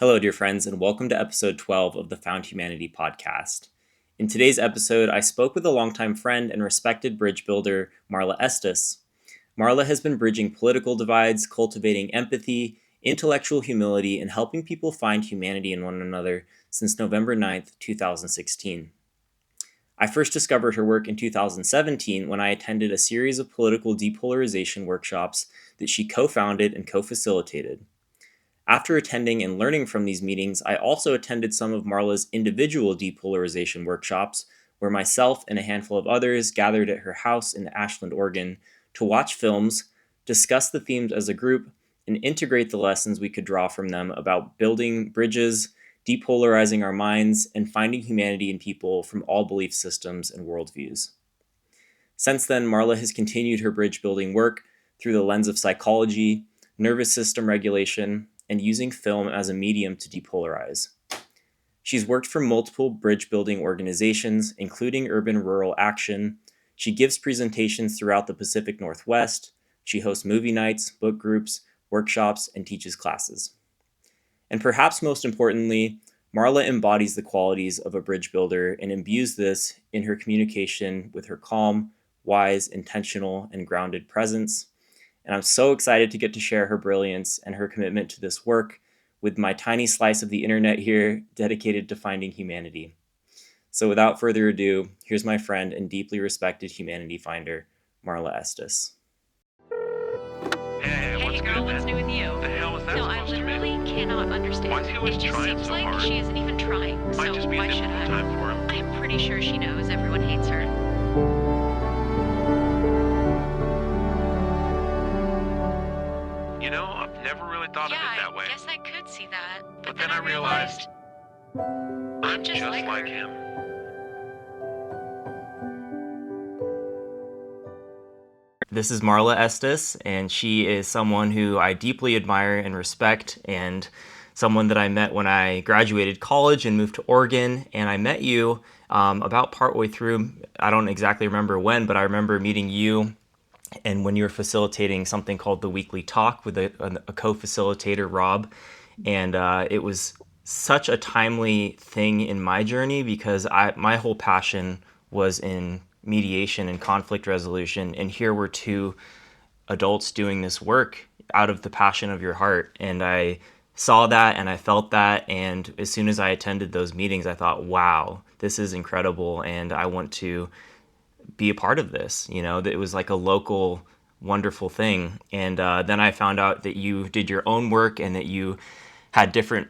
Hello, dear friends, and welcome to episode 12 of the Found Humanity podcast. In today's episode, I spoke with a longtime friend and respected bridge builder, Marla Estes. Marla has been bridging political divides, cultivating empathy, intellectual humility, and helping people find humanity in one another since November 9th, 2016. I first discovered her work in 2017 when I attended a series of political depolarization workshops that she co founded and co facilitated. After attending and learning from these meetings, I also attended some of Marla's individual depolarization workshops, where myself and a handful of others gathered at her house in Ashland, Oregon, to watch films, discuss the themes as a group, and integrate the lessons we could draw from them about building bridges, depolarizing our minds, and finding humanity in people from all belief systems and worldviews. Since then, Marla has continued her bridge building work through the lens of psychology, nervous system regulation, and using film as a medium to depolarize. She's worked for multiple bridge building organizations, including Urban Rural Action. She gives presentations throughout the Pacific Northwest. She hosts movie nights, book groups, workshops, and teaches classes. And perhaps most importantly, Marla embodies the qualities of a bridge builder and imbues this in her communication with her calm, wise, intentional, and grounded presence. And I'm so excited to get to share her brilliance and her commitment to this work with my tiny slice of the internet here dedicated to finding humanity. So without further ado, here's my friend and deeply respected humanity finder, Marla Estes. Hey, what's good, girl, what's man? new with you? The hell was that No, I supposed to literally mean? cannot understand. Why is he always It just trying seems so like hard? she isn't even trying. Might So just be a why should difficult I? time for him. I'm pretty sure she knows everyone hates her. You know, I've never really thought of Yeah, it that way. I guess I could see that. But then I realized I'm just like her. him. This is Marla Estes, and she is someone who I deeply admire and respect, and someone that I met when I graduated college and moved to Oregon. And I met you about partway through. I don't exactly remember when, but I remember meeting you and when you were facilitating something called the Weekly Talk with a co-facilitator, Rob. And it was such a timely thing in my journey because my whole passion was in mediation and conflict resolution. And here were two adults doing this work out of the passion of your heart. And I saw that and I felt that. And as soon as I attended those meetings, I thought, wow, this is incredible. And I want to be a part of this. You know, that it was like a local, wonderful thing. And then I found out that you did your own work and that you had different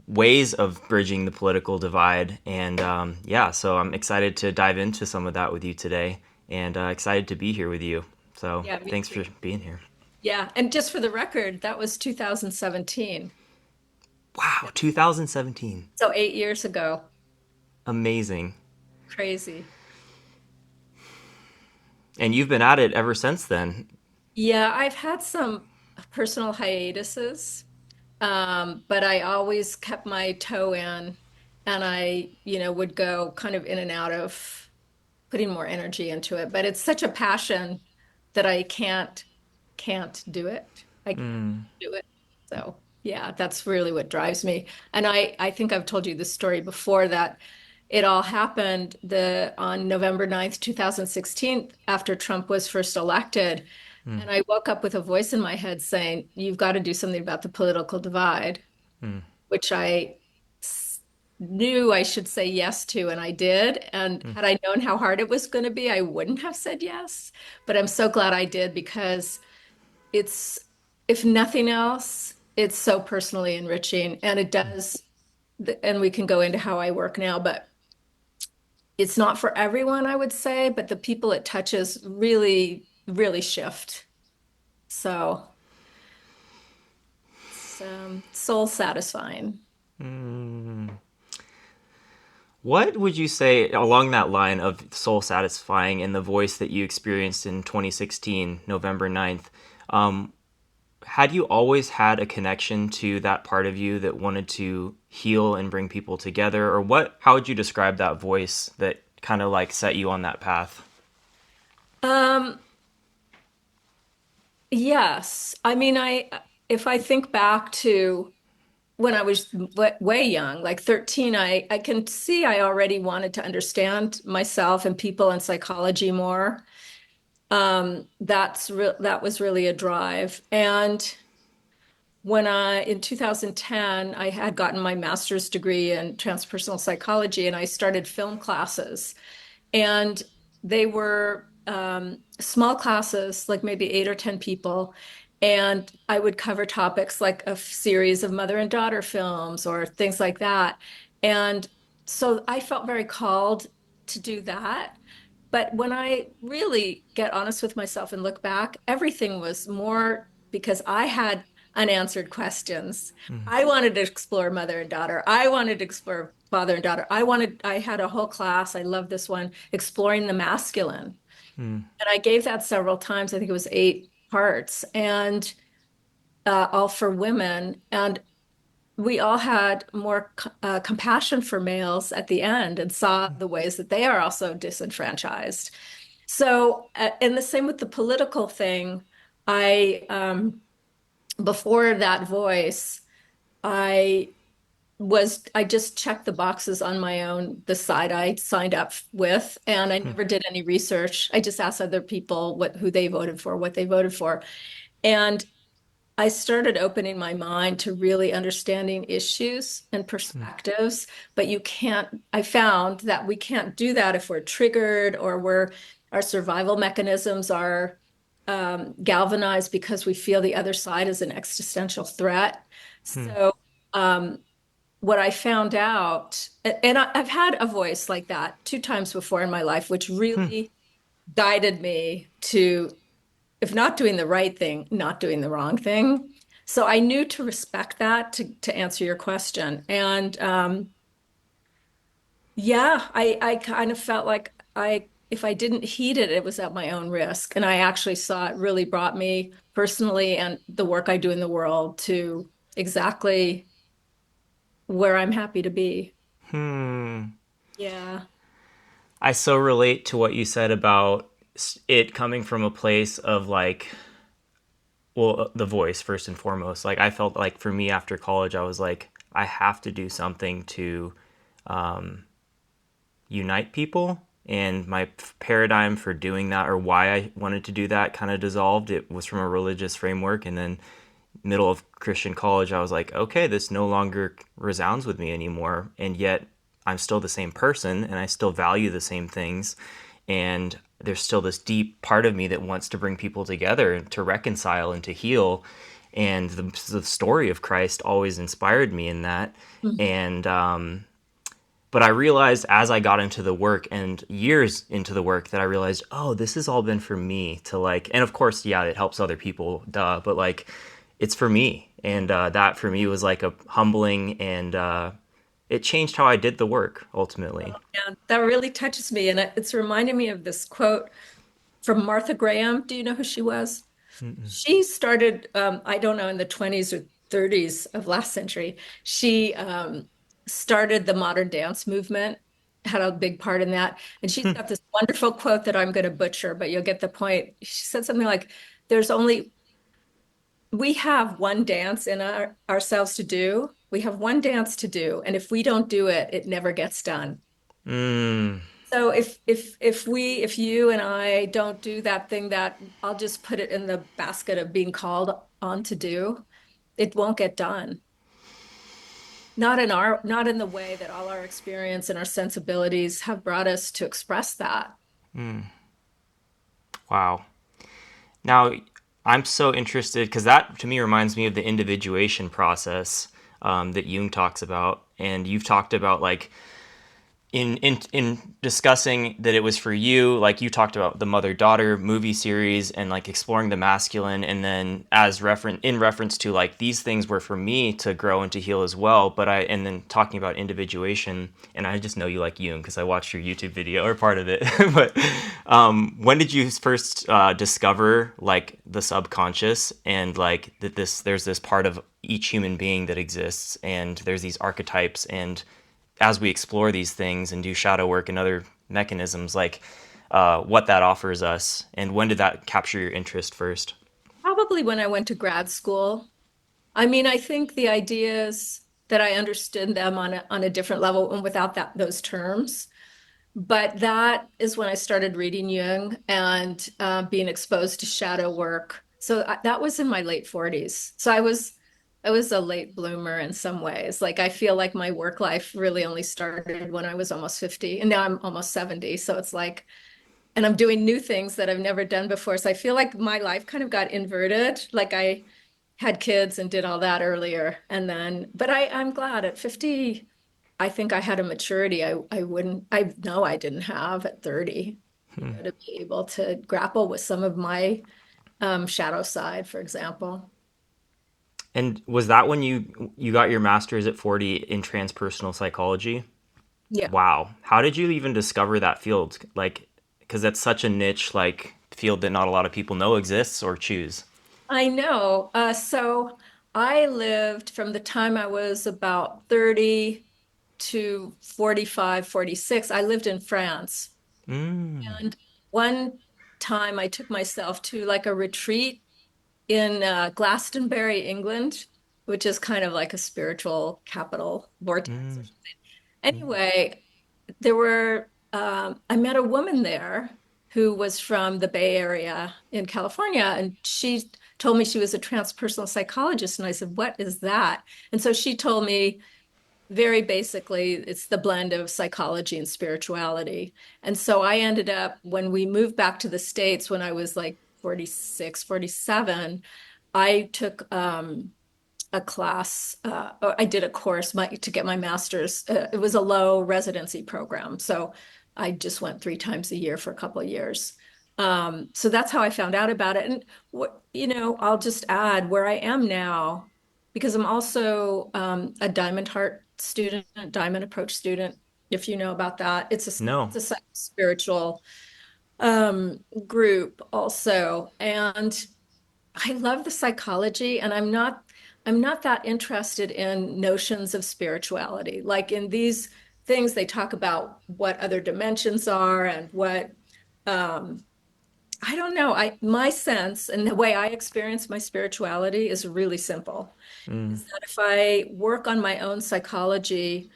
ways of bridging the political divide. And yeah, so I'm excited to dive into some of that with you today and excited to be here with you. So Yeah, me thanks too. for being here. Yeah, and just for the record, that was 2017. Wow, 2017. So 8 years ago. Amazing. Crazy. And you've been at it ever since then. Yeah, I've had some personal hiatuses, but I always kept my toe in and I would go kind of in and out of putting more energy into it. But it's such a passion that I can't do it. I can't do it. So yeah, that's really what drives me. And I think I've told you this story before that it all happened on November 9th, 2016, after Trump was first elected. Mm, And I woke up with a voice in my head saying, you've got to do something about the political divide, mm, which knew I should say yes to, and I did. And mm. had I known how hard it was going to be, I wouldn't have said yes. But I'm so glad I did because it's, if nothing else, it's so personally enriching. And it does, and we can go into how I work now, but it's not for everyone, I would say, but the people it touches really, really shift. So it's soul satisfying. Mm. What would you say along that line of soul satisfying and the voice that you experienced in 2016, November 9th? Um, had you always had a connection to that part of you that wanted to heal and bring people together? Or how would you describe that voice that kind of like set you on that path? Um, yes. I mean, if I think back to when I was way young, like 13, I can see I already wanted to understand myself and people and psychology more. That was really a drive. And in 2010, I had gotten my master's degree in transpersonal psychology and I started film classes. And they were small classes, like maybe 8 or 10 people. And I would cover topics like a series of mother and daughter films or things like that. And so I felt very called to do that. But when I really get honest with myself and look back, everything was more because I had unanswered questions. I wanted to explore mother and daughter. I wanted to explore father and daughter. I had a whole class. I love this one, exploring the masculine. And I gave that several times. I think it was 8 parts, and all for women. And we all had more compassion for males at the end and saw the ways that they are also disenfranchised. So, and the same with the political thing. I, before that voice, I I just checked the boxes on my own, the side I signed up with, and I never did any research. I just asked other people who they voted for, what they voted for. And I started opening my mind to really understanding issues and perspectives, but I found that we can't do that if we're triggered or our survival mechanisms are galvanized because we feel the other side is an existential threat. So, what I found out, and I've had a voice like that 2 times before in my life, which really guided me to, if not doing the right thing, not doing the wrong thing. So I knew to respect that to answer your question. And yeah, I kind of felt like if I didn't heed it, it was at my own risk. And I actually saw it really brought me personally and the work I do in the world to exactly where I'm happy to be. Yeah. I so relate to what you said about it coming from a place of like, well, the voice first and foremost. Like, I felt like for me after college, I was like, I have to do something to unite people. And my paradigm for doing that, or why I wanted to do that, kind of dissolved. It was from a religious framework. And then, middle of Christian college, I was like, okay, this no longer resounds with me anymore. And yet, I'm still the same person and I still value the same things. And there's still this deep part of me that wants to bring people together and to reconcile and to heal. And the story of Christ always inspired me in that. Mhm. And but I realized as I got into the work and years into the work that I realized, oh, this has all been for me to like, and of course, yeah, it helps other people, duh, but like, it's for me. And that for me was like a humbling and it changed how I did the work ultimately. Yeah, that really touches me. And it's reminding me of this quote from Martha Graham. Do you know who she was? She started, I don't know, in the 20s or 30s of last century. She started the modern dance movement, had a big part in that. And she's got this wonderful quote that I'm going to butcher, but you'll get the point. She said something like, there's only, we have one dance in ourselves to do. We have one dance to do. And if we don't do it, it never gets done. Mm, So if you and I don't do that thing that I'll just put it in the basket of being called on to do, it won't get done. Not in the way that all our experience and our sensibilities have brought us to express that. wow. Now, I'm so interested because that to me reminds me of the individuation process that Jung talks about. And you've talked about like in discussing that it was for you, like you talked about the mother daughter movie series and like exploring the masculine, and then as reference to like these things were for me to grow and to heal as well. But and then talking about individuation, and I just know you like Jung because I watched your YouTube video or part of it. But when did you first discover like the subconscious and like that there's this part of each human being that exists, and there's these archetypes, and as we explore these things and do shadow work and other mechanisms, like what that offers us, and when did that capture your interest first? Probably when I went to grad school. I mean, I think the ideas. that I understood them on a different level and without those terms. But that is when I started reading Jung and being exposed to shadow work. So that was in my late 40s. So I was a late bloomer in some ways. Like I feel like my work life really only started when I was almost 50, and now I'm almost 70. So it's like, and I'm doing new things that I've never done before. So I feel like my life kind of got inverted. Like I had kids and did all that earlier. And then, but I'm glad at 50, I think I had a maturity I wouldn't, I know I didn't have at 30, to be able to grapple with some of my shadow side, for example. And was that when you got your master's at 40 in transpersonal psychology? Yeah, Wow. How did you even discover that field? Like, because that's such a niche like field that not a lot of people know exists or choose. I know. So I lived from the time I was about 30 to 45, 46. I lived in France. Mm, And one time I took myself to like a retreat in Glastonbury, England, which is kind of like a spiritual capital vortex or mm, something. Anyway, I met a woman there who was from the Bay Area in California, and she told me she was a transpersonal psychologist. And I said, "What is that?" And so she told me very basically, it's the blend of psychology and spirituality. And so I ended up, when we moved back to the States when I was like 46, 47, I took a class, or I did a course to get my master's. It was a low residency program. So I just went 3 times a year for a couple of years. So that's how I found out about it. And I'll just add where I am now, because I'm also a Diamond Heart student, Diamond Approach student, if you know about that. no. It's a spiritual group also. And I love the psychology, and I'm not that interested in notions of spirituality. Like in these things, they talk about what other dimensions are and what um I don't know. My sense and the way I experience my spirituality is really simple. Mm, Is that if I work on my own psychology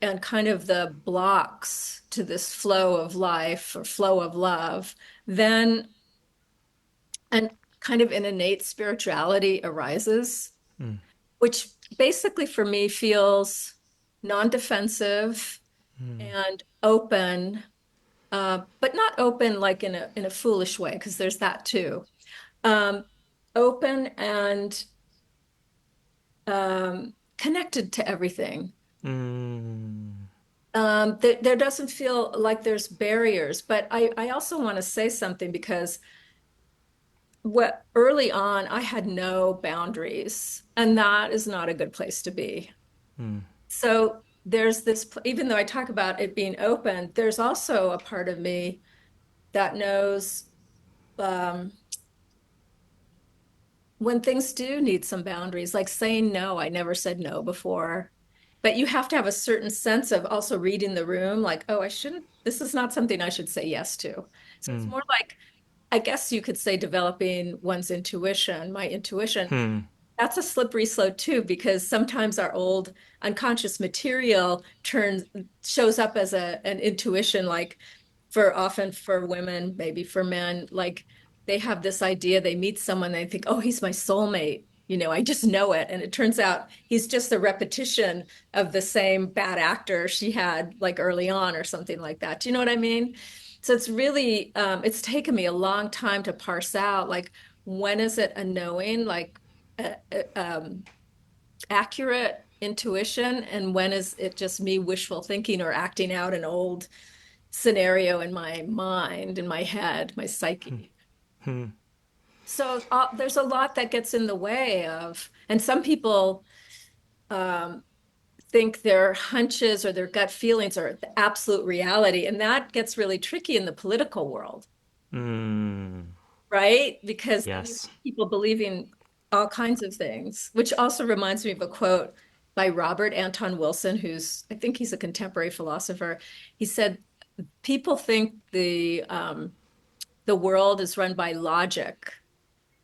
and kind of the blocks to this flow of life or flow of love, then and kind of an innate spirituality arises, mm, which basically for me feels non-defensive mm, and open, but not open like in a foolish way, because there's that too. Um, Open and connected to everything. mm, There doesn't feel like there's barriers, but I also want to say something because what early on I had no boundaries, and that is not a good place to be. mm, So there's this, even though I talk about it being open, there's also a part of me that knows um, when things do need some boundaries, like saying no. I never said no before, but you have to have a certain sense of also reading the room, like, oh, this is not something I should say yes to. So it's mm, more like, I guess you could say developing one's intuition, my intuition. hmm, That's a slippery slope too, because sometimes our old unconscious material shows up as an intuition, like often for women, maybe for men, like they have this idea, they meet someone, they think, oh, he's my soulmate. I just know it. And it turns out he's just a repetition of the same bad actor she had like early on or something like that. Do you know what I mean? So it's really, it's taken me a long time to parse out, like, when is it a knowing, like uh, uh, um, accurate intuition, and when is it just me wishful thinking or acting out an old scenario in my mind, in my head, my psyche. hmm, So there's a lot that gets in the way of, and some people um, think their hunches or their gut feelings are the absolute reality, and that gets really tricky in the political world, mm. right? Because then you Yes. have people believing all kinds of things, which also reminds me of a quote by Robert Anton Wilson, I think he's a contemporary philosopher. He said, people think the world is run by logic,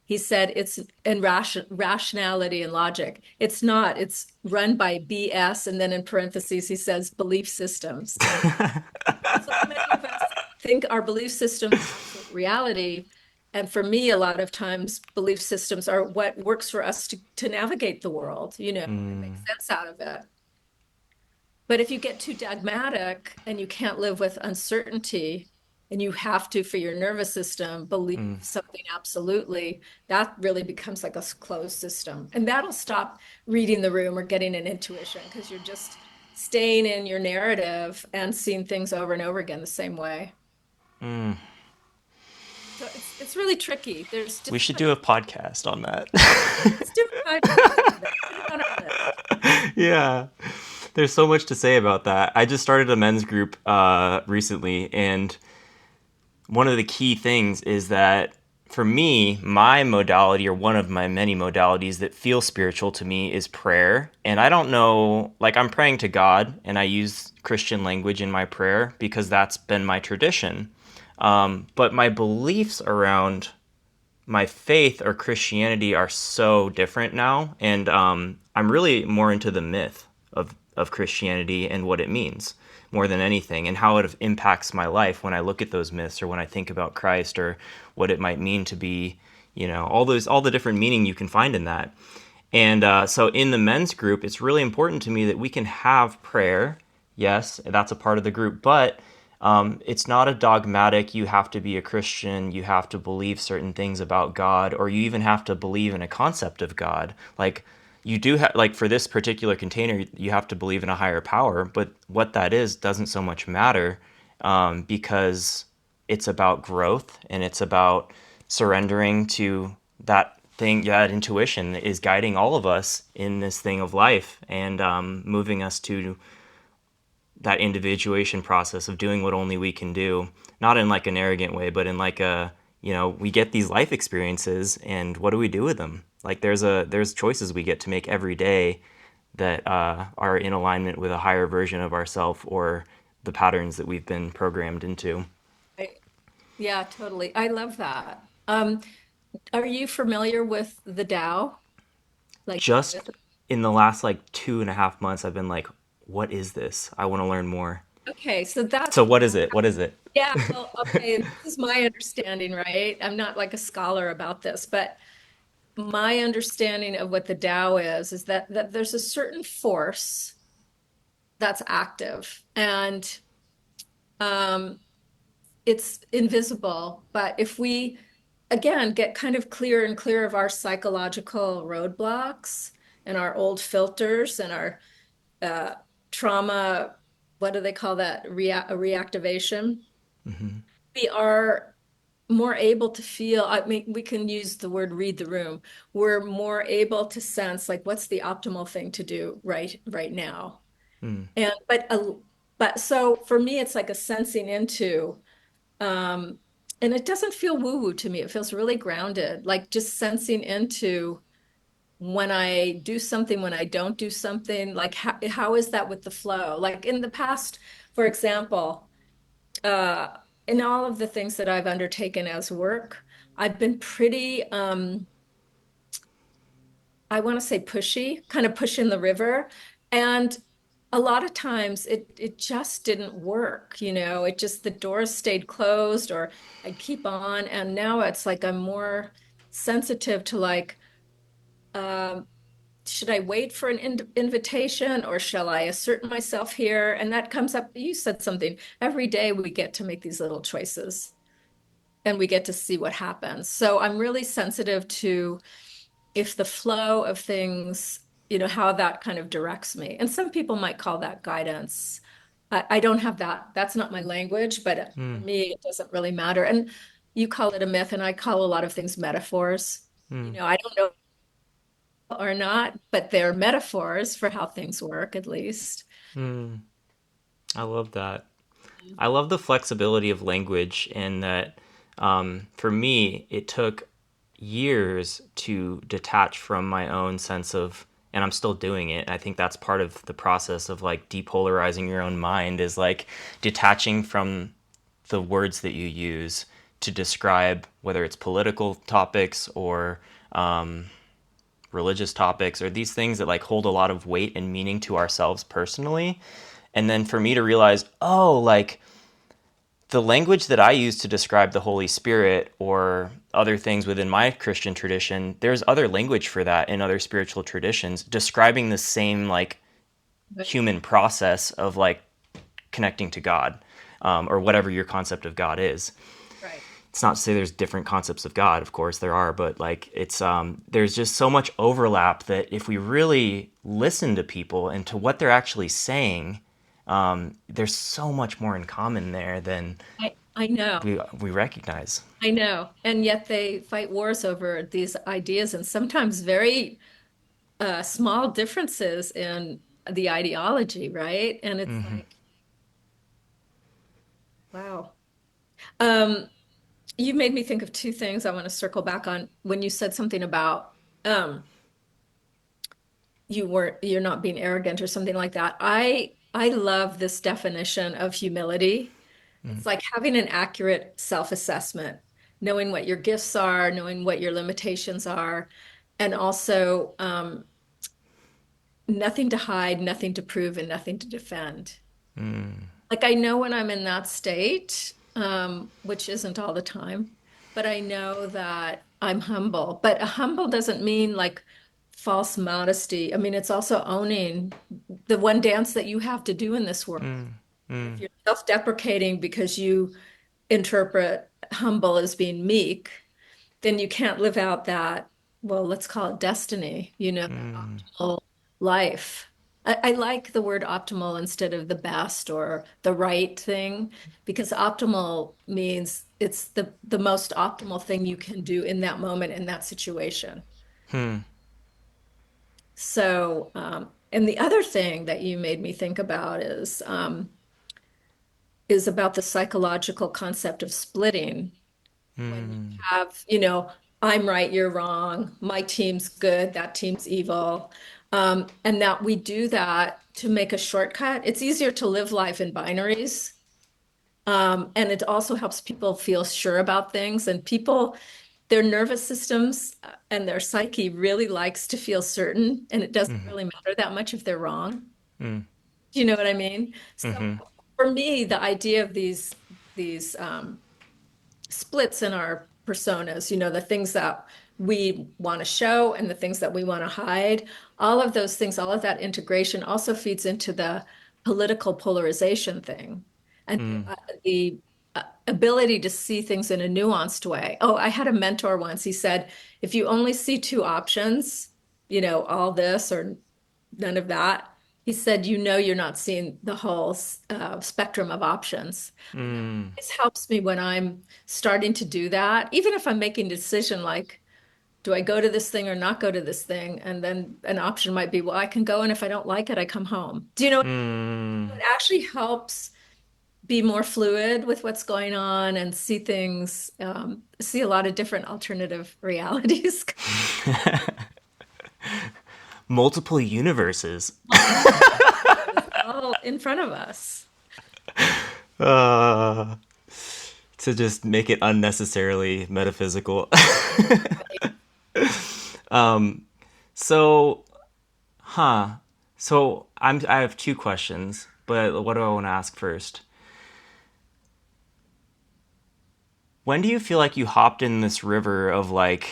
He said it's in rationality and logic. It's not. It's run by BS, and then in parentheses he says belief systems. And so many of us think our belief systems are absolute reality. And for me, a lot of times belief systems are what works for us to navigate the world, and make sense out of it. But if you get too dogmatic and you can't live with uncertainty, and you have to, for your nervous system, believe something absolutely, that really becomes like a closed system. And that'll stop reading the room or getting an intuition because you're just staying in your narrative and seeing things over and over again the same way. So it's really tricky. There's We should different. do a podcast on that. Let's do a podcast about it. Put it on our list. Yeah. There's so much to say about that. I just started a men's group recently, and one of the key things is that for me, my modality, or one of my many modalities that feel spiritual to me, is prayer. And I don't know, like, I'm praying to God and I use Christian language in my prayer because that's been my tradition. But my beliefs around my faith or Christianity are so different now. And I'm really more into the myth of Christianity and what it means more than anything, and how it impacts my life when I look at those myths, or when I think about Christ, or what it might mean to be, all the different meaning you can find in that. And so in the men's group, it's really important to me that we can have prayer. Yes, that's a part of the group, but it's not a dogmatic, you have to be a Christian, you have to believe certain things about God, or you even have to believe in a concept of God. Like, you do have, like, for this particular container, you have to believe in a higher power, but what that is doesn't so much matter, because it's about growth, and it's about surrendering to that thing. That intuition is guiding all of us in this thing of life, and moving us to that individuation process of doing what only we can do, not in like an arrogant way, but in like a, we get these life experiences, and what do we do with them? Like, there's choices we get to make every day that are in alignment with a higher version of ourself, or the patterns that we've been programmed into. Right. Yeah, totally. I love that. Are you familiar with the Tao? Like the Just myth? in the last like 2.5 months, I've been like, what is this? I want to learn more. Okay, so that's So what is it? What is it? yeah, well, okay, this is my understanding, right? I'm not like a scholar about this, but my understanding of what the Tao is that there's a certain force that's active, and um it's invisible, but if we again get kind of clearer and clearer of our psychological roadblocks and our old filters and our uh, trauma, what do they call that? Reactivation. We are more able to feel, I mean, we can use the word read the room. We're more able to sense like what's the optimal thing to do right now. And but so for me, it's like a sensing into, um, and it doesn't feel woo-woo to me. It feels really grounded, like just sensing into when I do something, when I don't do something, like how is that with the flow? Like in the past, for example, uh, in all of the things that I've undertaken as work, I've been pretty, I want to say pushy, kind of pushing the river. And a lot of times it just didn't work, it just the doors stayed closed or I'd keep on. And now it's like I'm more sensitive to like, um, should I wait for an invitation or shall I assert myself here? And that comes up, you said something. Every day we get to make these little choices and we get to see what happens. So I'm really sensitive to if the flow of things, how that kind of directs me. And some people might call that guidance. I don't have that. That's not my language, but for me, it doesn't really matter. And you call it a myth, and I call a lot of things metaphors. I don't know or not, but they're metaphors for how things work, at least. I love that. I love the flexibility of language, and that for me, it took years to detach from my own sense of, and I'm still doing it. I think that's part of the process of like depolarizing your own mind, is like detaching from the words that you use to describe whether it's political topics or religious topics or these things that like hold a lot of weight and meaning to ourselves personally. And then for me to realize, oh, like the language that I use to describe the Holy Spirit or other things within my Christian tradition, there's other language for that in other spiritual traditions describing the same like Right. human process of like connecting to God, or whatever your concept of God is. Right. It's not to say there's different concepts of God, of course there are, but like it's there's just so much overlap that if we really listen to people and to what they're actually saying, there's so much more in common there than I know. we recognize. I know. And yet they fight wars over these ideas and sometimes very small differences in the ideology, right? And it's like, wow. Um, you made me think of two things I want to circle back on when you said something about um, you're not being arrogant or something like that. I love this definition of humility. It's like having an accurate self-assessment, knowing what your gifts are, knowing what your limitations are, and also nothing to hide, nothing to prove, and nothing to defend. Like I know when I'm in that state, which isn't all the time, but I know that I'm humble. But a humble doesn't mean like false modesty. I mean, it's also owning the one dance that you have to do in this world. If you're self-deprecating because you interpret humble as being meek, then you can't live out that, well, let's call it destiny, that optimal life. I like the word optimal instead of the best or the right thing, because optimal means it's the most optimal thing you can do in that moment, in that situation. So, and the other thing that you made me think about is about the psychological concept of splitting. When you have, I'm right, you're wrong, my team's good, that team's evil. And that we do that to make a shortcut. It's easier to live life in binaries. And it also helps people feel sure about things. And people, their nervous systems and their psyche really likes to feel certain. And it doesn't really matter that much if they're wrong. Do you know what I mean? So for me, the idea of these splits in our personas, the things that we want to show and the things that we want to hide. All of those things, all of that integration also feeds into the political polarization thing and the ability to see things in a nuanced way. Oh, I had a mentor once. He said, if you only see two options, all this or none of that, he said, you're not seeing the whole spectrum of options. This helps me when I'm starting to do that, even if I'm making a decision like, do I go to this thing or not go to this thing? And then an option might be, well, I can go, and if I don't like it, I come home. Do you know? It actually helps be more fluid with what's going on and see things, see a lot of different alternative realities. Multiple universes. Multiple all in front of us. uh, to just make it unnecessarily metaphysical. So, huh. So I have two questions, but what do I want to ask first? When do you feel like you hopped in this river of like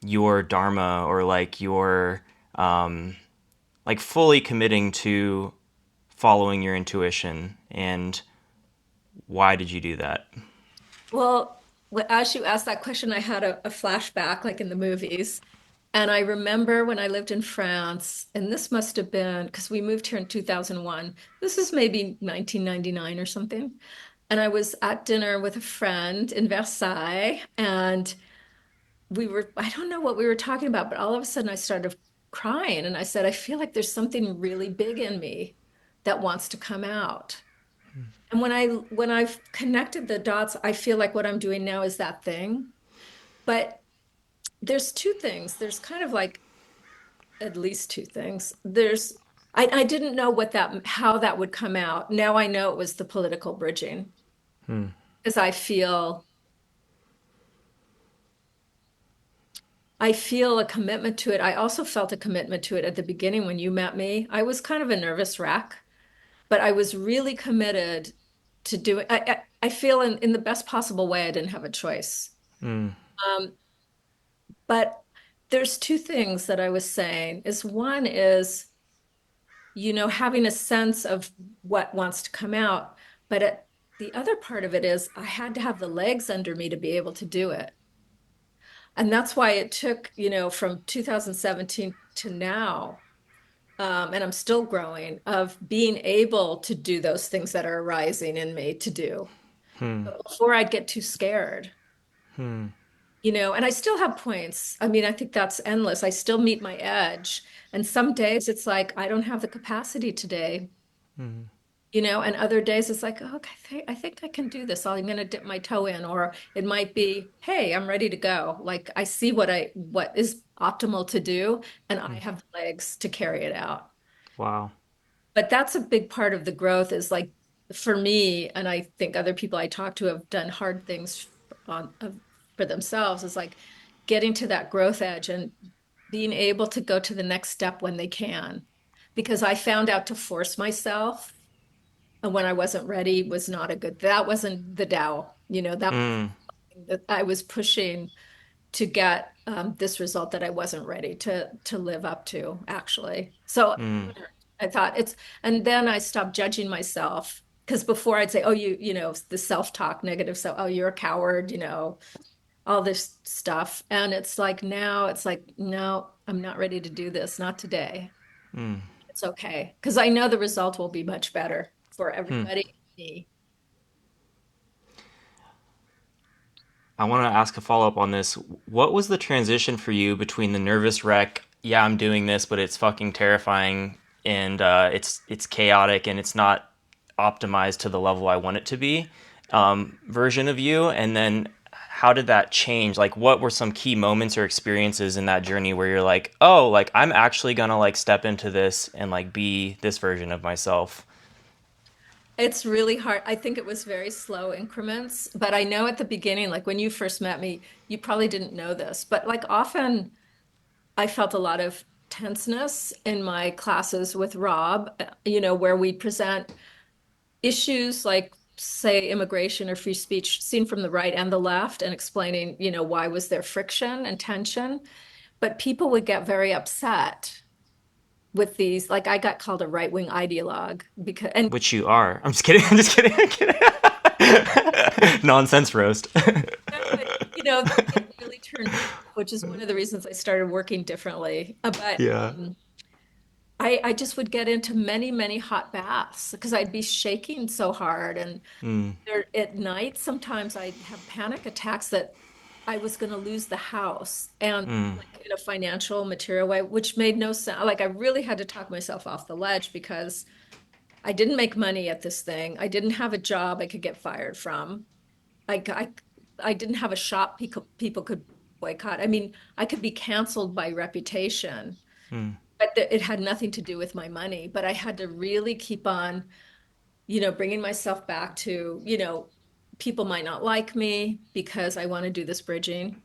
your dharma or like your like fully committing to following your intuition, and why did you do that? Well, as you asked that question, I had a flashback like in the movies. And I remember when I lived in France, and this must have been because we moved here in 2001. This is maybe 1999 or something. And I was at dinner with a friend in Versailles, and I don't know what we were talking about, but all of a sudden I started crying. And I said, I feel like there's something really big in me that wants to come out. And when I've connected the dots, I feel like what I'm doing now is that thing. But there's two things. There's kind of like at least two things. I didn't know how that would come out. Now I know it was the political bridging, because I feel. I feel a commitment to it. I also felt a commitment to it at the beginning when you met me. I was kind of a nervous wreck, but I was really committed to doing. I feel in the best possible way. I didn't have a choice. Mm, Um, but there's two things that I was saying. Is one is, having a sense of what wants to come out, but the other part of it is I had to have the legs under me to be able to do it. And that's why it took, from 2017 to now, and I'm still growing, of being able to do those things that are arising in me to do. hmm, But before I'd get too scared, hmm, and I still have points. I mean, I think that's endless. I still meet my edge. And some days it's like, I don't have the capacity today, hmm, and other days it's like, oh, okay, I think I can do this. I'm going to dip my toe in, or it might be, hey, I'm ready to go. Like I see what is optimal to do, and I hmm. have the legs to carry it out. Wow. But that's a big part of the growth is like for me, and I think other people I talk to have done hard things for themselves, is like getting to that growth edge and being able to go to the next step when they can. Because I found out to force myself and when I wasn't ready was not a good, that wasn't the Tao, that was Mm, that I was pushing to get this result that I wasn't ready to live up to, actually. So mm, I thought and then I stopped judging myself because before I'd say, oh, the self-talk, negative self, oh, you're a coward, all this stuff. And it's like now it's like, no, I'm not ready to do this, not today. mm, It's okay because I know the result will be much better for hmm. everybody. Me. I want to ask a follow up on this. What was the transition for you between the nervous wreck? Yeah, I'm doing this, but it's fucking terrifying, and it's chaotic, and it's not optimized to the level I want it to be. Version of you, and then how did that change? Like, what were some key moments or experiences in that journey where you're like, oh, like I'm actually gonna like step into this and like be this version of myself. It's really hard. I think it was very slow increments, but I know at the beginning, like when you first met me, you probably didn't know this, but like often I felt a lot of tenseness in my classes with Rob, where we present issues like, say, immigration or free speech seen from the right and the left and explaining, why was there friction and tension. But people would get very upset with these, like I got called a right-wing ideologue because, and Which you are. I'm just kidding. I'm just kidding. I'm kidding. Nonsense roast. but, it really turned, which is one of the reasons I started working differently. But Yeah. I just would get into many, many hot baths because I'd be shaking so hard. And Mm, at night, sometimes I'd have panic attacks that I was going to lose the house and mm, like in a financial, material way, which made no sense. Like I really had to talk myself off the ledge because I didn't make money at this thing. I didn't have a job I could get fired from. I, I, I didn't have a shop people could boycott. I mean, I could be canceled by reputation, mm, but it had nothing to do with my money. But I had to really keep on, bringing myself back to, people might not like me because I want to do this bridging.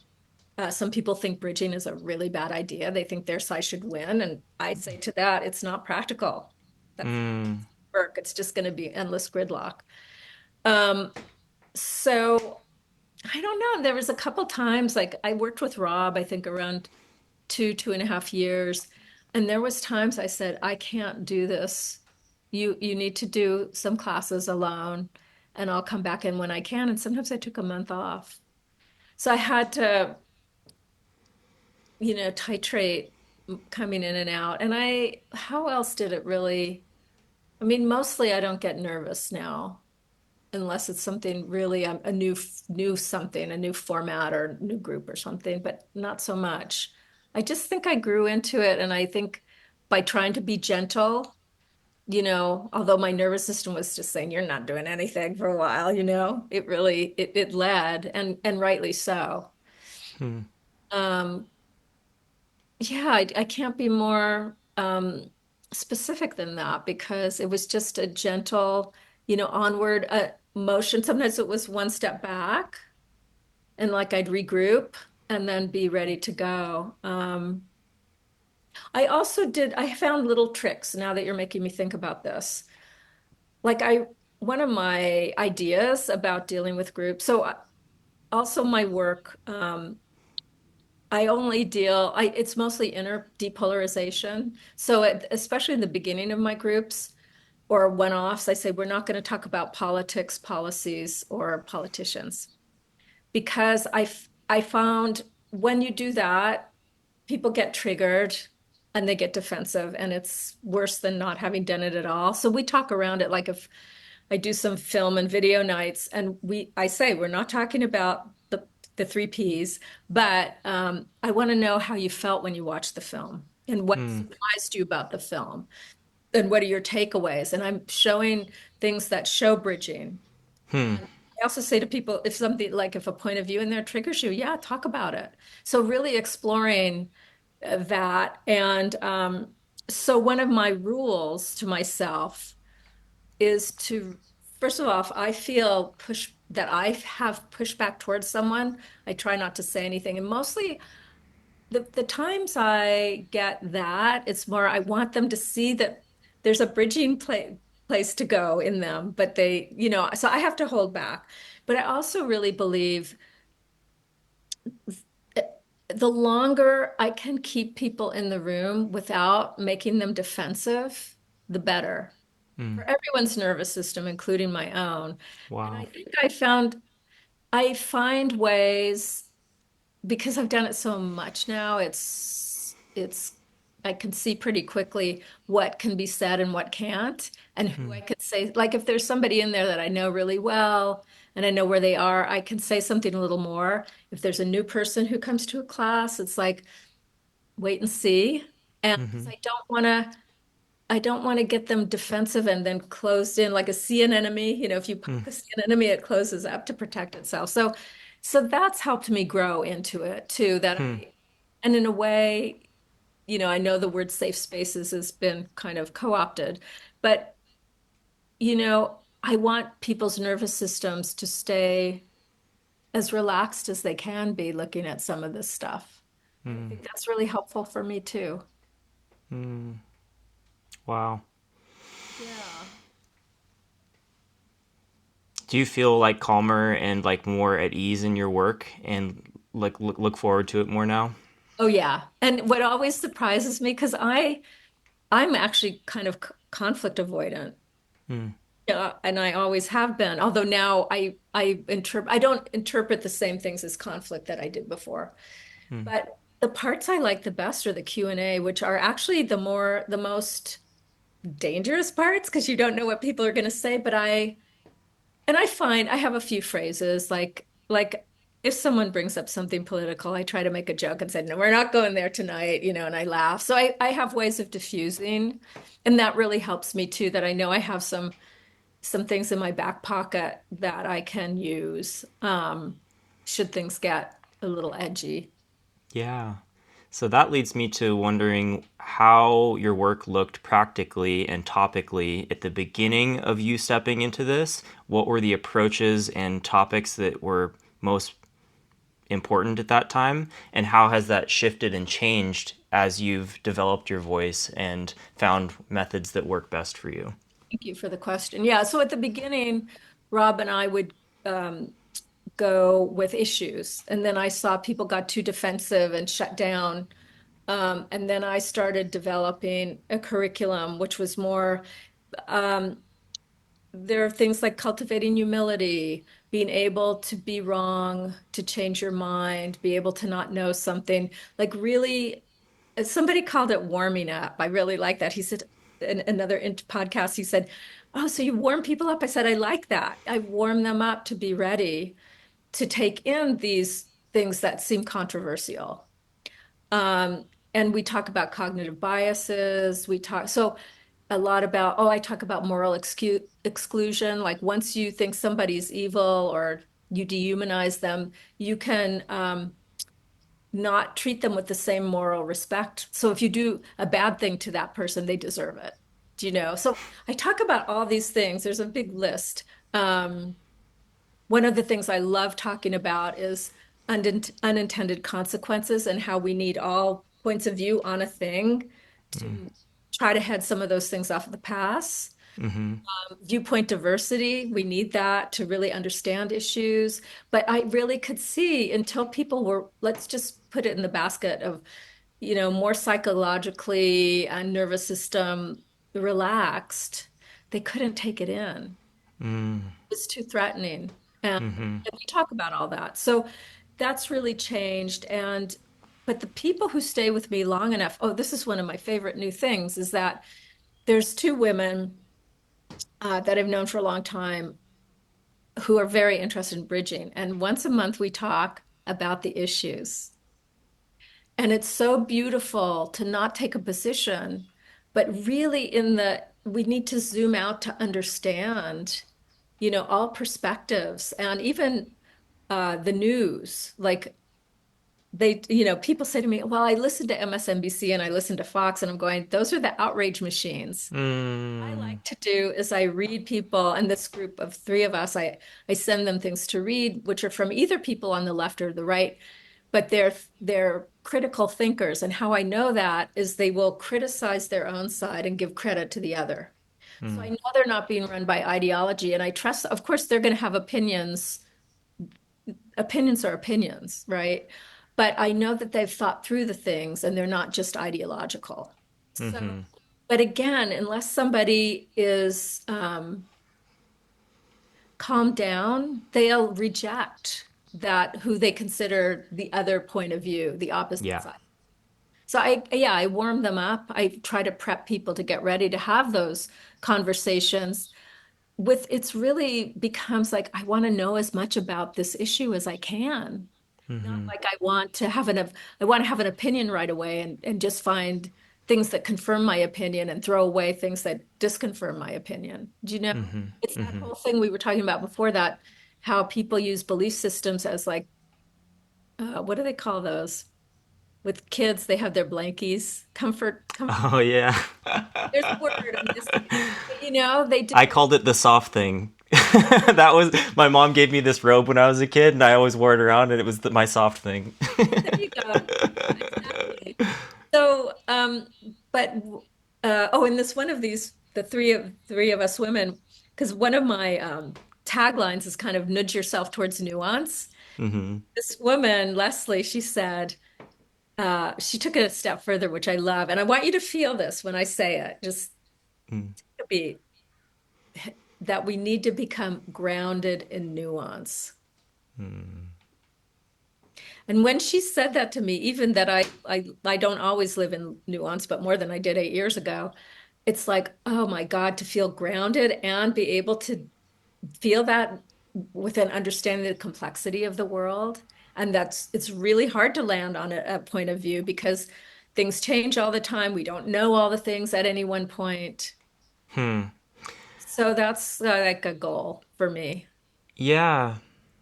Some people think bridging is a really bad idea. They think their side should win. And I say to that, it's not practical. That's mm, work. It's just going to be endless gridlock. Um, so I don't know. There was a couple times, like I worked with Rob, I think around 2.5 years. And there was times I said, I can't do this. You need to do some classes alone and I'll come back in when I can. And sometimes I took a month off. So I had to, titrate coming in and out. And how else did it really? I mean, mostly I don't get nervous now unless it's something really a new something, a new format or new group or something, but not so much. I just think I grew into it, and I think by trying to be gentle, although my nervous system was just saying you're not doing anything for a while, it really it led and rightly so. mm, Um, yeah, I can't be more specific than that because it was just a gentle, onward motion. Sometimes it was one step back and like I'd regroup. and then be ready to go. I found little tricks now that you're making me think about this. Like one of my ideas about dealing with groups, also my work, I only it's mostly inner depolarization. Especially in the beginning of my groups or one-offs, I say, we're not going to talk about politics, policies, or politicians. Because I found when you do that, people get triggered and they get defensive, and it's worse than not having done it at all. So we talk around it like if I do some film and video nights, and I say we're not talking about the three P's, but I want to know how you felt when you watched the film and what Hmm. surprised you about the film and what are your takeaways. And I'm showing things that show bridging. Hmm. And I also say to people, if something like if a point of view in there triggers you, yeah, talk about it. So really exploring that. And so one of my rules to myself is to, first of all, if I feel that I have pushback towards someone, I try not to say anything. And mostly the times I get that, it's more I want them to see that there's a place to go in them, but so I have to hold back. But I also really believe eh, the longer I can keep people in the room without making them defensive, the better Hmm. for everyone's nervous system, including my own. And I Wow. think I find ways because I've done it so much now, I can see pretty quickly what can be said and what can't, and who Hmm. I could say, like if there's somebody in there that I know really well and I know where they are, I can say something a little more. If there's a new person who comes to a class, it's like wait and see. And because Hmm. I don't want to get them defensive and then closed in like a sea anemone. If you Hmm. poke a sea anemone, it closes up to protect itself. So that's helped me grow into it too. Hmm. And in a way, I know the word safe spaces has been kind of co-opted, but I want people's nervous systems to stay as relaxed as they can be looking at some of this stuff. And I Hmm. think that's really helpful for me too. Hmm. Wow. Yeah. Do you feel like calmer and like more at ease in your work and like look forward to it more now? Oh yeah. And what always surprises me, because I'm actually kind of conflict avoidant. Hmm. Yeah, and I always have been. Although now I don't interpret the same things as conflict that I did before. Hmm. But the parts I like the best are the Q&A, which are actually the most dangerous parts because you don't know what people are going to say. I find I have a few phrases like if someone brings up something political, I try to make a joke and say, no, we're not going there tonight, and I laugh. So I have ways of diffusing, and that really helps me too, that I know I have some things in my back pocket that I can use should things get a little edgy. Yeah. So that leads me to wondering how your work looked practically and topically at the beginning of you stepping into this. What were the approaches and topics that were most important at that time? And how has that shifted and changed as you've developed your voice and found methods that work best for you? Thank you for the question. Yeah, so at the beginning, Rob and I would um, go with issues, and then I saw people got too defensive and shut down. And then I started developing a curriculum, which was more, um, there are things like cultivating humility, being able to be wrong, to change your mind, be able to not know something, like really somebody called it warming up. I really like that. He said in another podcast, he said, "Oh, so you warm people up?" I said, "I like that. I warm them up to be ready to take in these things that seem controversial." And we talk about cognitive biases. We talk so a lot about, I talk about moral exclusion. Like once you think somebody's evil or you dehumanize them, you can not treat them with the same moral respect. So if you do a bad thing to that person, they deserve it. Do you know? So I talk about all these things. There's a big list. One of the things I love talking about is unintended consequences and how we need all points of view on a thing to try to head some of those things off of the pass. Viewpoint diversity, we need that to really understand issues. But I really could see until people were, let's just put it in the basket of, more psychologically and nervous system relaxed, they couldn't take it in. It's too threatening. And we talk about all that. So that's really changed. But the people who stay with me long enough, oh, this is one of my favorite new things, is that there's two women that I've known for a long time who are very interested in bridging. And once a month we talk about the issues. And it's so beautiful to not take a position, but really we need to zoom out to understand, all perspectives and even the news. Like people say to me, well, I listen to MSNBC and I listen to Fox, and I'm going, those are the outrage machines. I Mm. like to do is I read people, and this group of three of us, I send them things to read, which are from either people on the left or the right, but they're critical thinkers. And how I know that is they will criticize their own side and give credit to the other. So I know they're not being run by ideology, and I trust, of course, they're going to have opinions. Opinions are opinions, right? But I know that they've thought through the things and they're not just ideological. So, but again, unless somebody is calmed down, they'll reject that who they consider the other point of view, the opposite Yeah. side. So I warm them up. I try to prep people to get ready to have those conversations with it's really becomes like I want to know as much about this issue as I can. Not like I want to have an opinion right away and just find things that confirm my opinion and throw away things that disconfirm my opinion. Do you know? It's that whole thing we were talking about before that, how people use belief systems as like, what do they call those? With kids, they have their blankies, comfort. Oh, yeah. There's a word I'm missing it. But, they do. I called it the soft thing. That was my mom gave me this robe when I was a kid, and I always wore it around, and it was my soft thing. There you go. Yeah, exactly. So, but oh, and this one of these, the three of us women, because one of my taglines is kind of nudge yourself towards nuance. This woman, Leslie, she said, she took it a step further, which I love, and I want you to feel this when I say it. Just take a beat. That we need to become grounded in nuance. And when she said that to me, even that I don't always live in nuance, but more than I did 8 years ago, it's like, oh my God, to feel grounded and be able to feel that with an understanding of the complexity of the world. And it's really hard to land on a point of view because things change all the time. We don't know all the things at any one point. So that's like a goal for me. Yeah,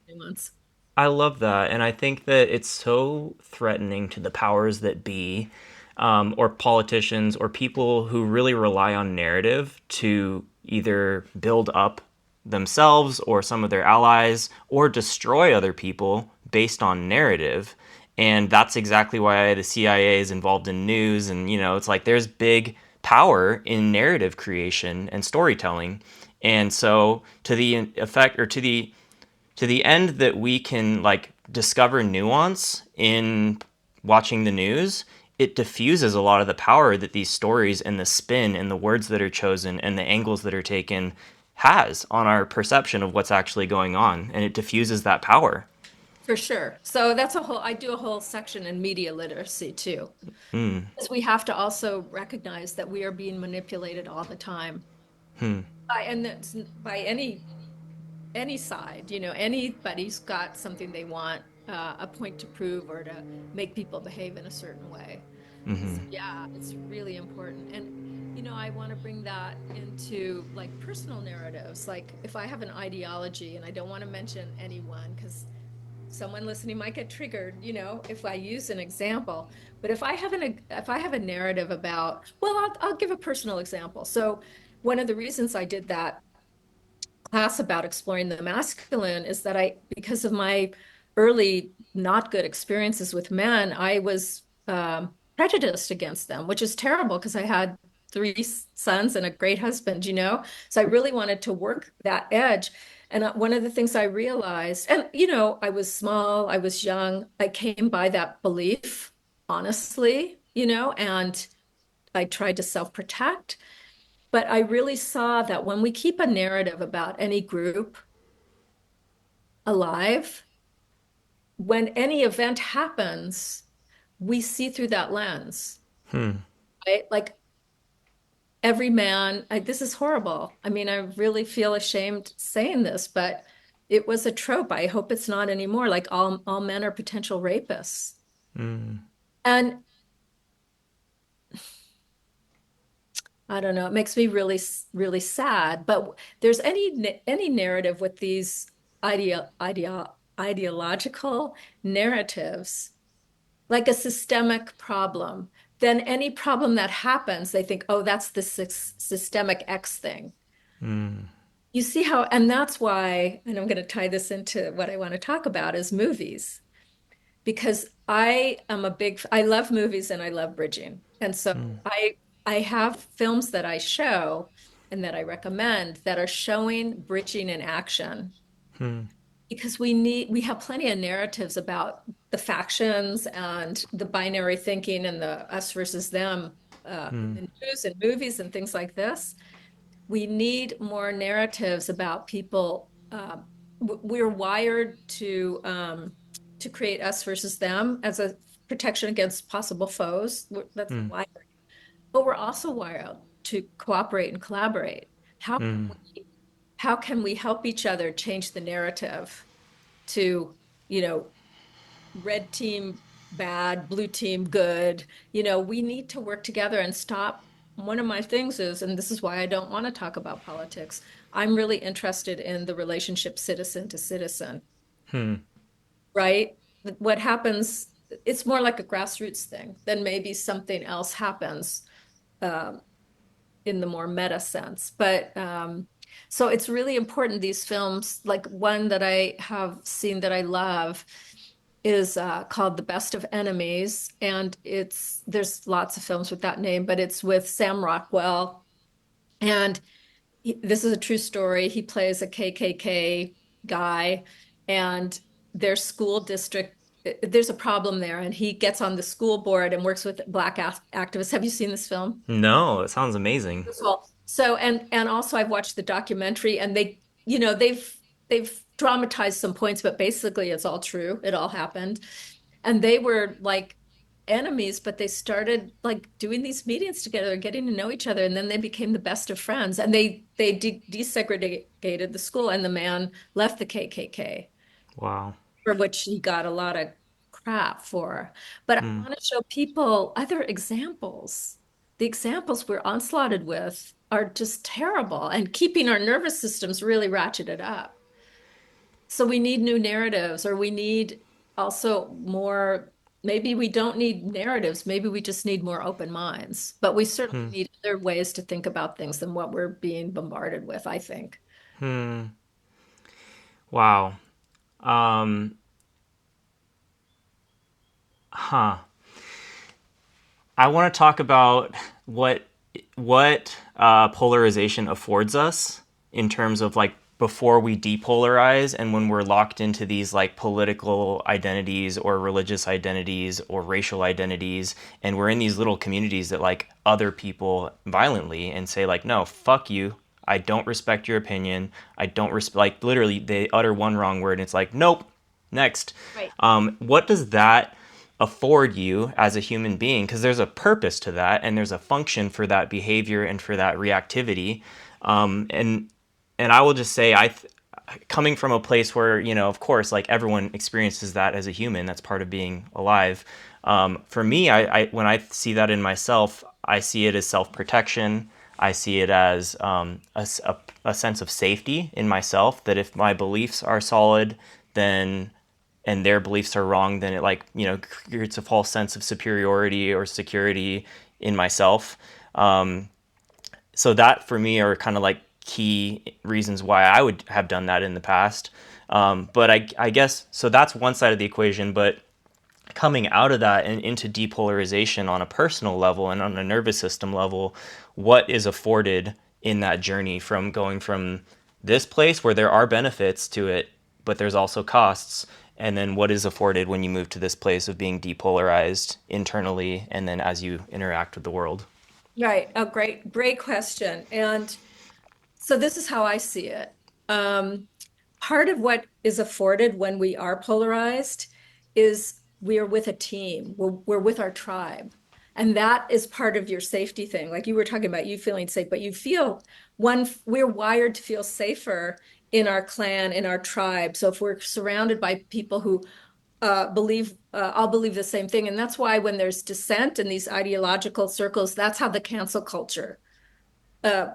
Nuance. I love that. And I think that it's so threatening to the powers that be, or politicians, or people who really rely on narrative to either build up themselves or some of their allies or destroy other people based on narrative. And that's exactly why the CIA is involved in news. And, it's like there's big power in narrative creation and storytelling. And so, to the effect, or to the end that we can like discover nuance in watching the news, it diffuses a lot of the power that these stories and the spin and the words that are chosen and the angles that are taken has on our perception of what's actually going on, and it diffuses that power. For sure. So I do a whole section in media literacy too. Because we have to also recognize that we are being manipulated all the time. And that's by any side, anybody's got something they want, a point to prove or to make people behave in a certain way. So yeah, it's really important. And I want to bring that into like personal narratives. Like if I have an ideology, and I don't want to mention anyone because someone listening might get triggered, if I use an example. But if I have a narrative about, well, I'll give a personal example. So one of the reasons I did that class about exploring the masculine is that because of my early not good experiences with men, I was prejudiced against them, which is terrible because I had three sons and a great husband, So I really wanted to work that edge. And one of the things I realized, and I was small, I was young, I came by that belief, honestly, and I tried to self-protect. But I really saw that when we keep a narrative about any group alive, when any event happens, we see through that lens, right? Like every man, this is horrible. I mean, I really feel ashamed saying this, but it was a trope. I hope it's not anymore. Like all men are potential rapists. And I don't know, it makes me really, really sad. But there's any narrative with these ideological narratives, like a systemic problem, then any problem that happens, they think, oh, that's the systemic X thing. You see how, and that's why, and I'm going to tie this into what I want to talk about is movies, because I love movies and I love bridging. And so I have films that I show and that I recommend that are showing bridging in action because we have plenty of narratives about the factions and the binary thinking and the us versus them in the news and movies and things like this. We need more narratives about people. We're wired to create us versus them as a protection against possible foes. That's wired, but we're also wired to cooperate and collaborate. How can how can we help each other change the narrative to, you know, red team bad, blue team good? We need to work together and stop. One of my things is, and this is why I don't want to talk about politics, I'm really interested in the relationship citizen to citizen, right? What happens, it's more like a grassroots thing than maybe something else happens um, in the more meta sense. But so it's really important, these films, like one that I have seen that I love is called The Best of Enemies. And there's lots of films with that name, but it's with Sam Rockwell. And this is a true story. He plays a KKK guy, and their school district, there's a problem there, and he gets on the school board and works with black activists. Have you seen this film? No, it sounds amazing. Well, so and also I've watched the documentary, and they've dramatized some points, but basically it's all true. It all happened. And they were like enemies, but they started like doing these meetings together, getting to know each other, and then they became the best of friends. And they desegregated the school, and the man left the KKK, Wow. for which he got a lot of crap for. But I want to show people other examples. The examples we're onslaughted with are just terrible and keeping our nervous systems really ratcheted up. So we need new narratives, or we need also more, maybe we don't need narratives, maybe we just need more open minds. But we certainly need other ways to think about things than what we're being bombarded with, I think. Wow. Um, huh. I want to talk about what polarization affords us in terms of like before we depolarize and when we're locked into these like political identities or religious identities or racial identities, and we're in these little communities that like other people violently and say like, no, fuck you, I don't respect your opinion, I don't respect, like literally they utter one wrong word and it's like, nope, next. Right. What does that afford you as a human being? Because there's a purpose to that and there's a function for that behavior and for that reactivity. And I will just say, coming from a place where, of course, like everyone experiences that as a human, that's part of being alive. For me, when I see that in myself, I see it as self-protection. I see it as a sense of safety in myself, that if my beliefs are solid, then and their beliefs are wrong, then it like, creates a false sense of superiority or security in myself. So that for me are kind of like key reasons why I would have done that in the past. But I guess, so that's one side of the equation, but coming out of that and into depolarization on a personal level and on a nervous system level, what is afforded in that journey from going from this place where there are benefits to it, but there's also costs, and then what is afforded when you move to this place of being depolarized internally and then as you interact with the world? Right. Oh, great question. And so this is how I see it. Um, Part of what is afforded when we are polarized is we are with a team. We're with our tribe. And that is part of your safety thing. Like you were talking about you feeling safe, but you feel we're wired to feel safer in our clan, in our tribe. So if we're surrounded by people who all believe the same thing. And that's why when there's dissent in these ideological circles, that's how the cancel culture uh,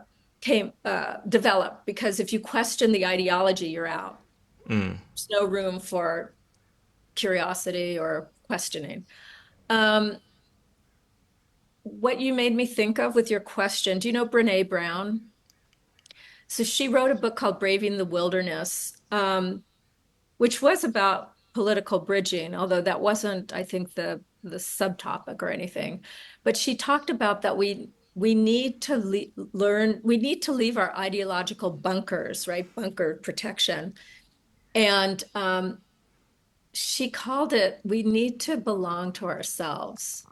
developed. Because if you question the ideology, you're out. There's no room for curiosity or questioning. Um, what you made me think of with your question, do you know Brene Brown? So she wrote a book called Braving the Wilderness, which was about political bridging, although that wasn't, I think, the subtopic or anything. But she talked about that we need to learn, we need to leave our ideological bunkers, right? Bunker protection. And she called it, we need to belong to ourselves.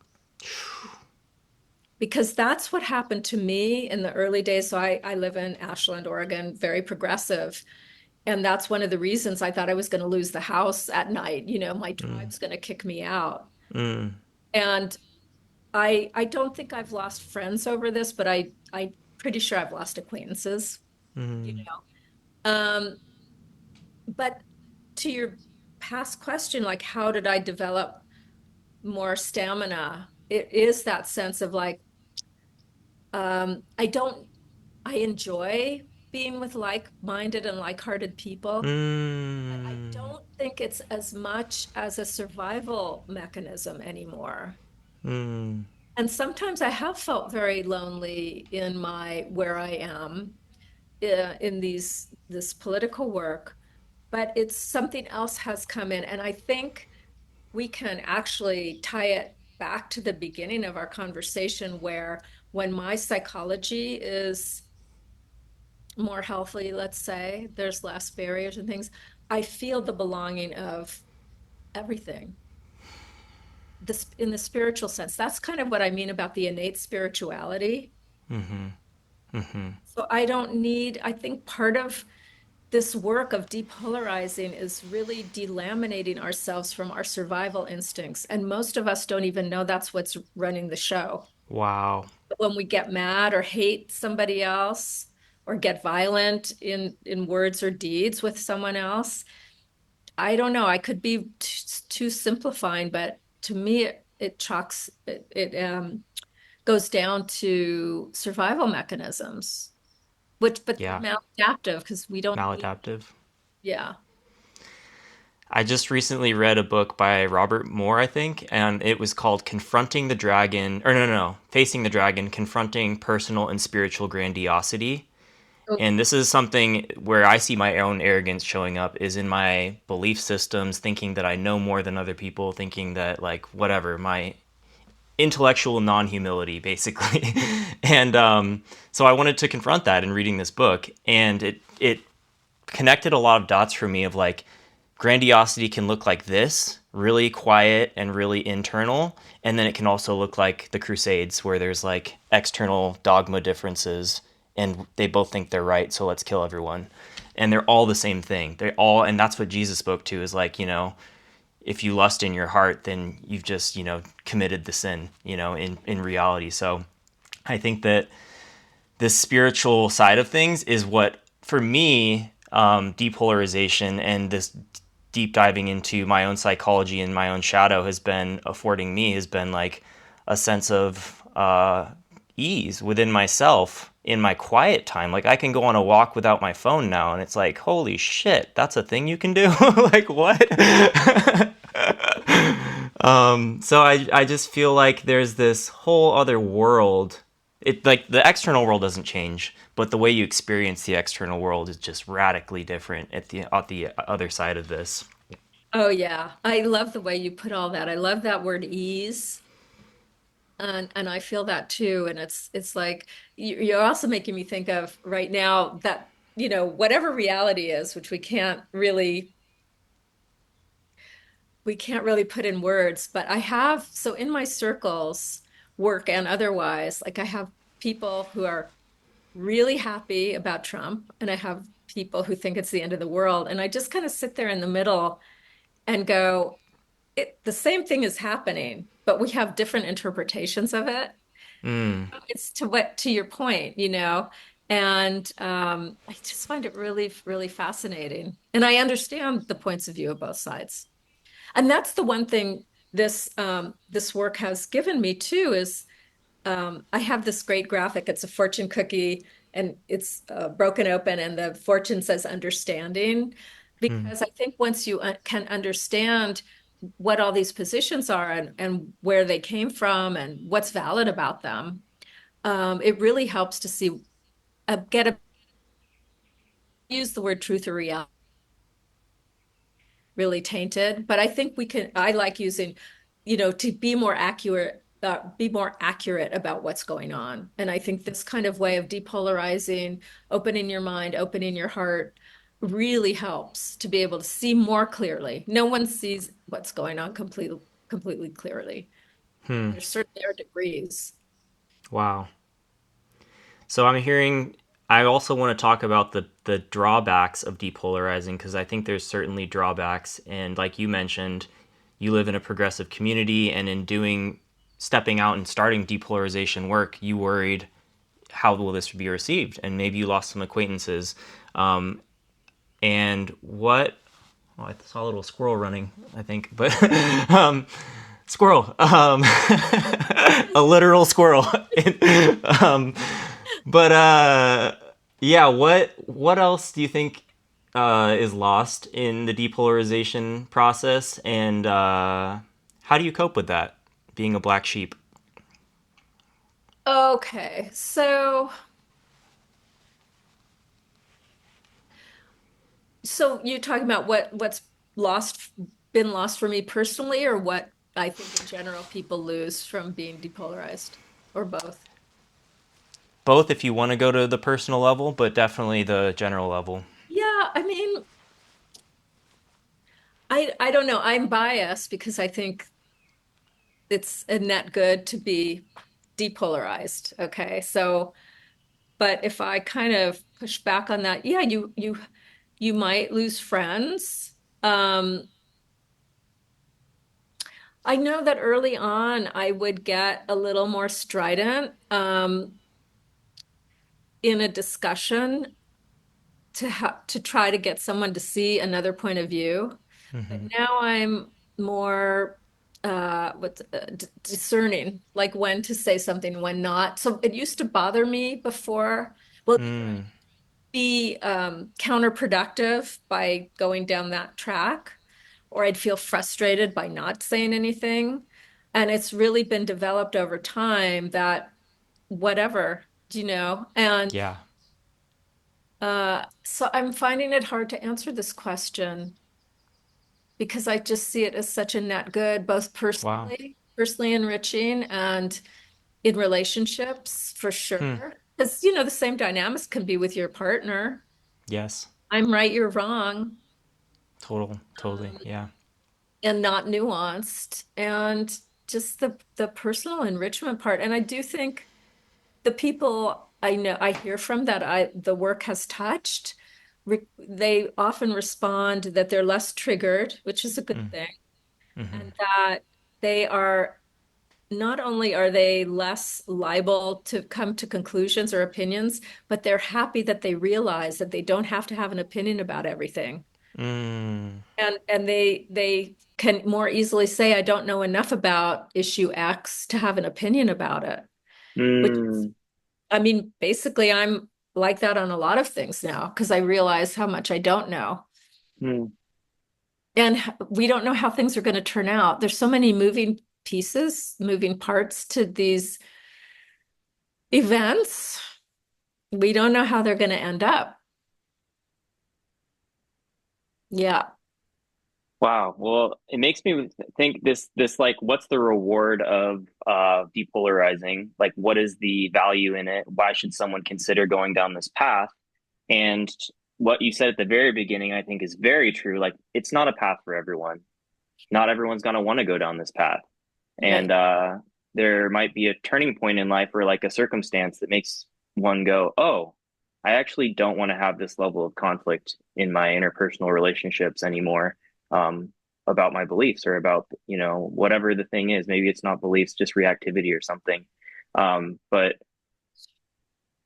Because that's what happened to me in the early days. So I live in Ashland, Oregon, very progressive. And that's one of the reasons I thought I was going to lose the house at night. You know, my tribe's going to kick me out. And I don't think I've lost friends over this, but I'm pretty sure I've lost acquaintances, you know. But to your past question, like how did I develop more stamina? It is that sense of like, I don't, I enjoy being with like-minded and like-hearted people. I don't think it's as much as a survival mechanism anymore. And sometimes I have felt very lonely in my where I am in this political work, but it's something else has come in, and I think we can actually tie it back to the beginning of our conversation, where when my psychology is more healthy, let's say, there's less barriers and things, I feel the belonging of everything. This in the spiritual sense. That's kind of what I mean about the innate spirituality. So I don't need, I think part of this work of depolarizing is really delaminating ourselves from our survival instincts. And most of us don't even know that's what's running the show. Wow. When we get mad or hate somebody else or get violent in words or deeds with someone else, I don't know. I could be too simplifying, but to me, it goes down to survival mechanisms, but they're Yeah. maladaptive because we don't need, Maladaptive. yeah. I just recently read a book by Robert Moore, I think, and it was called Confronting the Dragon, or no, Facing the Dragon, Confronting Personal and Spiritual Grandiosity. Oh, And this is something where I see my own arrogance showing up is in my belief systems, thinking that I know more than other people, thinking that, like, whatever, my intellectual non-humility, basically. And so I wanted to confront that in reading this book, and it connected a lot of dots for me of like, grandiosity can look like this, really quiet and really internal, and then it can also look like the Crusades, where there's like external dogma differences, and they both think they're right, so let's kill everyone. And they're all the same thing. They're all, and that's what Jesus spoke to, is like, if you lust in your heart, then you've just, committed the sin, in reality. So I think that this spiritual side of things is what, for me, depolarization and this deep diving into my own psychology and my own shadow has been affording me, has been like a sense of ease within myself in my quiet time. Like I can go on a walk without my phone now, and it's like, holy shit, that's a thing you can do. Like what? So I just feel like there's this whole other world it like the external world doesn't change, but the way you experience the external world is just radically different at the other side of this. Oh yeah. I love the way you put all that. I love that word ease. And I feel that too. And it's like you're also making me think of right now that, whatever reality is, which we can't really put in words, but I have, so in my circles, work and otherwise, like I have people who are really happy about Trump, and I have people who think it's the end of the world. And I just kind of sit there in the middle and go, the same thing is happening, but we have different interpretations of it. Mm, It's to your point, and I just find it really, really fascinating. And I understand the points of view of both sides. And that's the one thing this work has given me too is I have this great graphic. It's a fortune cookie and it's broken open, and the fortune says understanding. mm, Because I think once you can understand what all these positions are and where they came from and what's valid about them, it really helps to see, get a use the word truth or reality really tainted. But I think I like using, to be more accurate about what's going on. And I think this kind of way of depolarizing, opening your mind, opening your heart really helps to be able to see more clearly. No one sees what's going on completely clearly. hmm. There certainly are degrees. Wow. So I'm hearing. I also want to talk about the drawbacks of depolarizing because I think there's certainly drawbacks, and like you mentioned, you live in a progressive community, and in doing stepping out and starting depolarization work, you worried how will this be received, and maybe you lost some acquaintances. And what? Oh, I saw a little squirrel running, I think, but squirrel, a literal squirrel. um, but yeah, what else do you think is lost in the depolarization process, and how do you cope with that, being a black sheep? Okay, so you're talking about what's lost been lost for me personally, or what I think in general people lose from being depolarized, or both? Both, if you want to go to the personal level, but definitely the general level. Yeah, I mean, I don't know. I'm biased because I think it's a net good to be depolarized. Okay. So, but if I kind of push back on that, yeah, you might lose friends. Um, I know that early on I would get a little more strident in a discussion to try to get someone to see another point of view. But Mm-hmm. now I'm more discerning, like when to say something, when not. So it used to bother me before. Well, Mm, be counterproductive by going down that track, or I'd feel frustrated by not saying anything. And it's really been developed over time that whatever, and yeah. so I'm finding it hard to answer this question because I just see it as such a net good, both Wow. personally enriching and in relationships for Hmm. sure. Because, the same dynamics can be with your partner. Yes. I'm right, you're wrong, Totally. Yeah. and not nuanced. And just the personal enrichment part. And I do think the people I know I hear from that the work has touched, they often respond that they're less triggered, which is a good Mm, thing, mm-hmm. and that they are not only are they less liable to come to conclusions or opinions, but they're happy that they realize that they don't have to have an opinion about everything. Mm, And they can more easily say, I don't know enough about issue X to have an opinion about it. Which, mm, I mean, basically, I'm like that on a lot of things now because I realize how much I don't know. mm, And we don't know how things are going to turn out. There's so many moving pieces, moving parts to these Events, we don't know how they're going to end up. Yeah. Wow. Well, it makes me think this like what's the reward of depolarizing? Like what is the value in it? Why should someone consider going down this path? And what you said at the very beginning, I think is very true. Like it's not a path for everyone. Not everyone's going to want to go down this path. And Right. there might be a turning point in life or like a circumstance that makes one go, "Oh, I actually don't want to have this level of conflict in my interpersonal relationships anymore." About my beliefs or about, whatever the thing is. Maybe it's not beliefs, just reactivity or something. But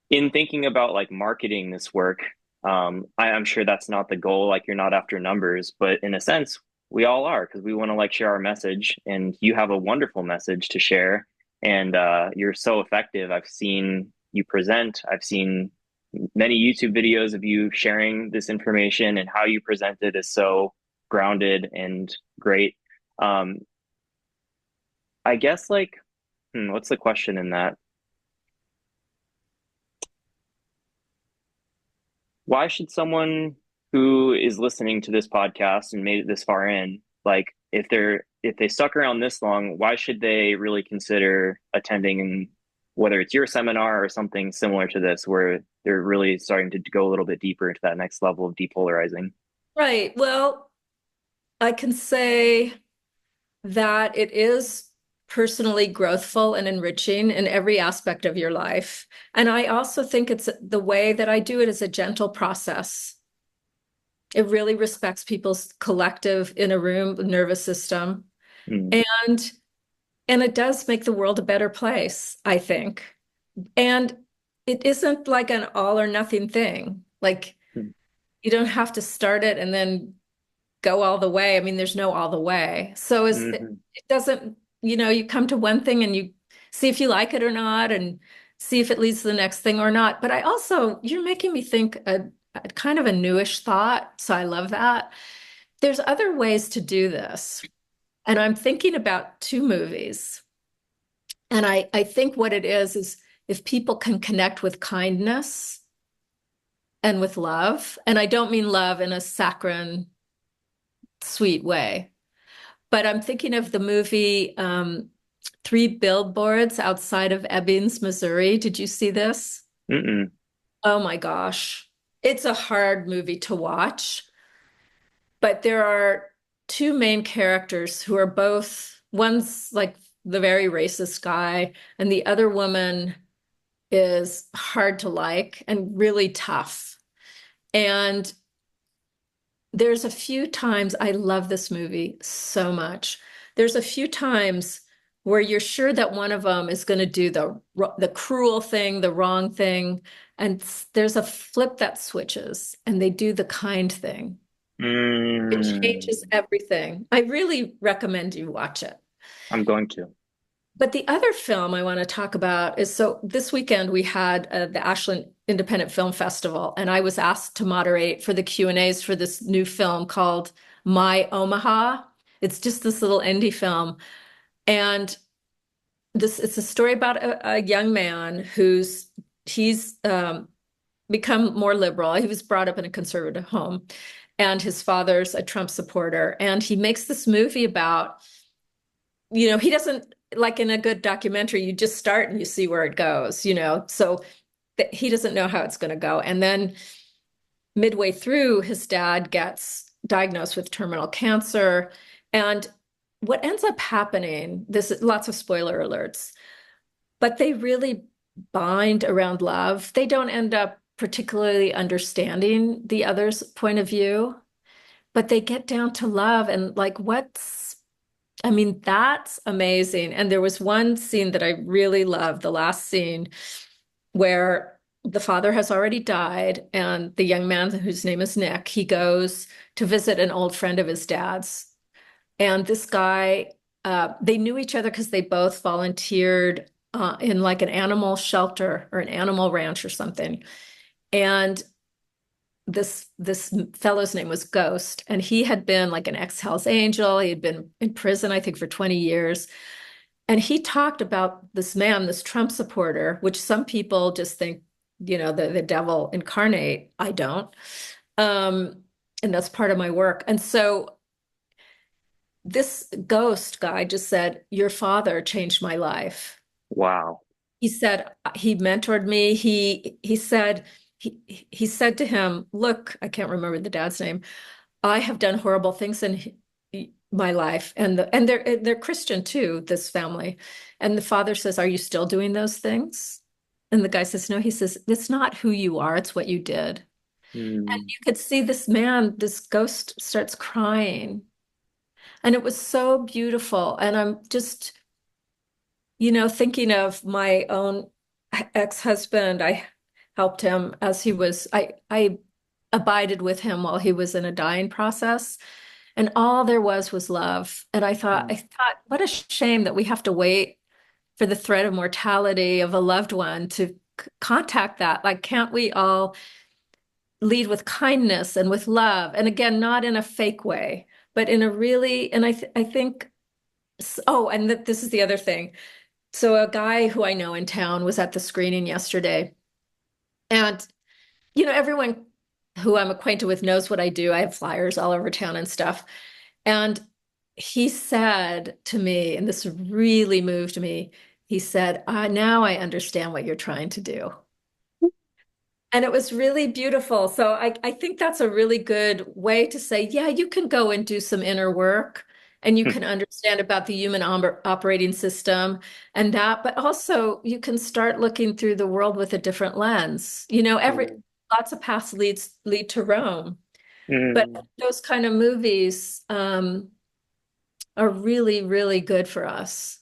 in thinking about like marketing this work, I'm sure that's not the goal. Like you're not after numbers, but in a sense, we all are because we want to like share our message. And you have a wonderful message to share, and you're so effective. I've seen you present. I've seen many YouTube videos of you sharing this information, and how you present it is so grounded and great. Um, I guess like, what's the question in that? Why should someone who is listening to this podcast and made it this far in, like if they stuck around this long, why should they really consider attending, whether it's your seminar or something similar to this, where they're really starting to go a little bit deeper into that next level of depolarizing? Right. Well, I can say that it is personally growthful and enriching in every aspect of your life. And I also think it's the way that I do it is a gentle process. It really respects people's collective in a room nervous system. Mm, And and it does make the world a better place, I think. And it isn't like an all or nothing thing. Like mm, you don't have to start it and then go all the way. I mean, there's no all the way. So mhm. it doesn't, you come to one thing and you see if you like it or not and see if it leads to the next thing or not. But I also, you're making me think a kind of a newish thought. So I love that. There's other ways to do this. And I'm thinking about two movies. And I think what it is if people can connect with kindness and with love, and I don't mean love in a saccharine, sweet way, but I'm thinking of the movie Three Billboards Outside of Ebbings, Missouri. Did you see this? Mm-mm. Oh my gosh. It's a hard movie to watch, but there are two main characters who are both, one's like the very racist guy, and the other woman is hard to like and really tough. And there's a few times I love this movie so much. There's a few times where you're sure that one of them is going to do the cruel thing, the wrong thing, and there's a flip that switches and they do the kind thing. It Mm, changes everything. I really recommend you watch it. I'm going to. But the other film I want to talk about is so this weekend we had the Ashland Independent Film Festival, and I was asked to moderate for the Q&As for this new film called My Omaha. It's just this little indie film, and this it's a story about a young man he's become more liberal. He was brought up in a conservative home, and his father's a Trump supporter, and he makes this movie about he doesn't like in a good documentary, you just start and you see where it goes, so that he doesn't know how it's going to go. And then midway through, his dad gets diagnosed with terminal cancer. And what ends up happening, this lots of spoiler alerts, but they really bind around love. They don't end up particularly understanding the other's point of view, but they get down to love and like I mean, that's amazing. And there was one scene that I really loved, the last scene, where the father has already died, and the young man whose name is Nick, he goes to visit an old friend of his dad's. And this guy, they knew each other because they both volunteered in like an animal shelter or an animal ranch or something. And this fellow's name was Ghost, and he had been like an ex-Hell's Angel. He had been in prison, I think, for 20 years. And he talked about this man, this Trump supporter, which some people just think, the devil incarnate. I don't. Um, and that's part of my work. And so this ghost guy just said, your father changed my life. Wow. He said he mentored me. He said to him, look, I can't remember the dad's name. I have done horrible things in my life, and they're Christian too, this family. And the father says, "Are you still doing those things?" And the guy says, "No." He says, "It's not who you are; it's what you did." And Mm, you could see this man, this ghost, starts crying, and it was so beautiful. And I'm just, thinking of my own ex-husband. I helped him as he was. I abided with him while he was in a dying process. And all there was love. And mm, I thought, what a shame that we have to wait for the threat of mortality of a loved one to contact that. Like, can't we all lead with kindness and with love? And again, not in a fake way, but in a really, and I think, oh, and this is the other thing. So a guy who I know in town was at the screening yesterday. And, everyone who I'm acquainted with knows what I do. I have flyers all over town and stuff. And he said to me, and this really moved me, he said, now I understand what you're trying to do. And it was really beautiful. So I think that's a really good way to say, yeah, you can go and do some inner work and you can understand about the human operating system and that, but also you can start looking through the world with a different lens. mm, Lots of paths lead to Rome. But mm, those kind of movies, are really, really good for us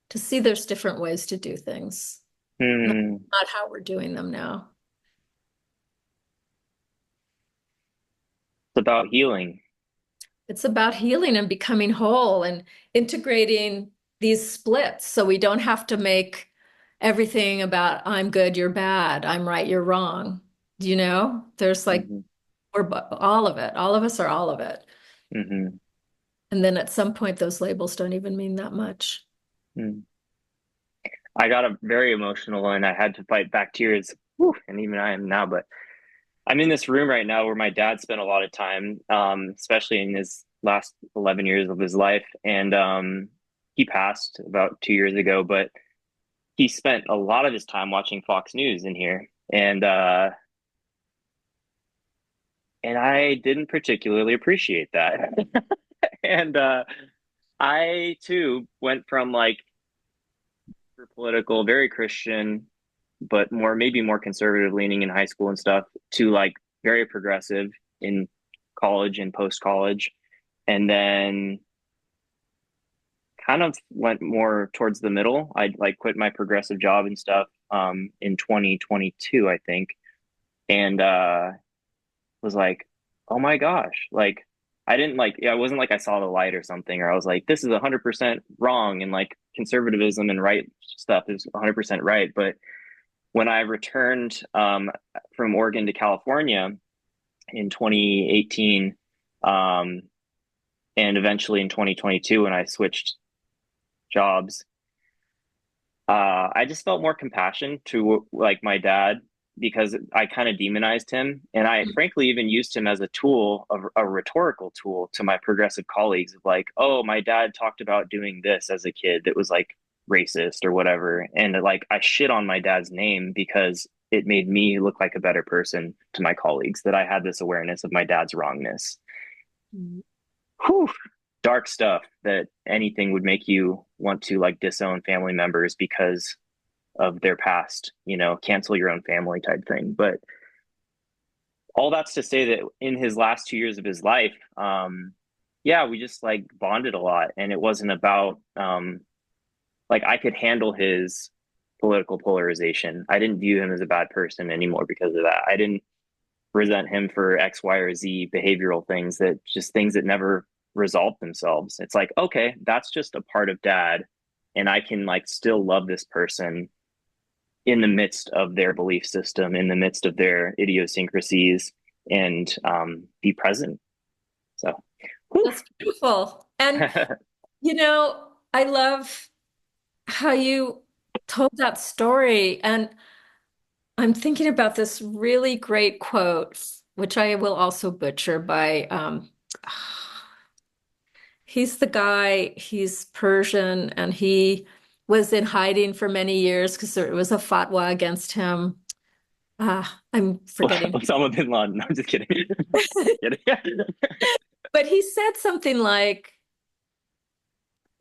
to see there's different ways to do things, not, mm. not how we're doing them now. It's about healing. It's about healing and becoming whole and integrating these splits so we don't have to make everything about I'm good, you're bad, I'm right, you're wrong. There's like, Hmm. we're all of it. All of us are all of it. Hmm. And then at some point, those labels don't even mean that much. Mm. I got a very emotional and I had to fight back tears. Whew, and even I am now, but I'm in this room right now where my dad spent a lot of time, especially in his last 11 years of his life. And he passed about 2 years ago, but he spent a lot of his time watching Fox News in here. And I didn't particularly appreciate that. And I too went from like super political, very Christian, but maybe more conservative leaning in high school and stuff, to like very progressive in college and post college. And then kind of went more towards the middle. I like quit my progressive job and stuff in 2022, I think. And was like, oh my gosh, like I didn't like, yeah, it wasn't like I saw the light or something, or I was like, this is 100% wrong. And like conservatism and right stuff is 100% right. But when I returned from Oregon to California in 2018, um, and eventually in 2022, when I switched jobs, I just felt more compassion to like my dad because I kind of demonized him. And I frankly even used him as a tool, a rhetorical tool to my progressive colleagues of like, oh, my dad talked about doing this as a kid that was like racist or whatever. And like I shit on my dad's name because it made me look like a better person to my colleagues that I had this awareness of my dad's wrongness. Mm. Whew, dark stuff that anything would make you want to like disown family members because of their past, cancel your own family type thing. But all that's to say that in his last 2 years of his life, yeah, we just like bonded a lot. And it wasn't about like I could handle his political polarization. I didn't view him as a bad person anymore because of that. I didn't resent him for X, Y, or Z behavioral things that never resolved themselves. It's like, okay, that's just a part of dad. And I can like still love this person in the midst of their belief system, in the midst of their idiosyncrasies, and be present. So, whew. That's beautiful. And, I love how you told that story. And I'm thinking about this really great quote, which I will also butcher by he's the guy, he's Persian, and he was in hiding for many years because there was a fatwa against him. I'm forgetting. Osama bin Laden. I'm just kidding. Kidding. But he said something like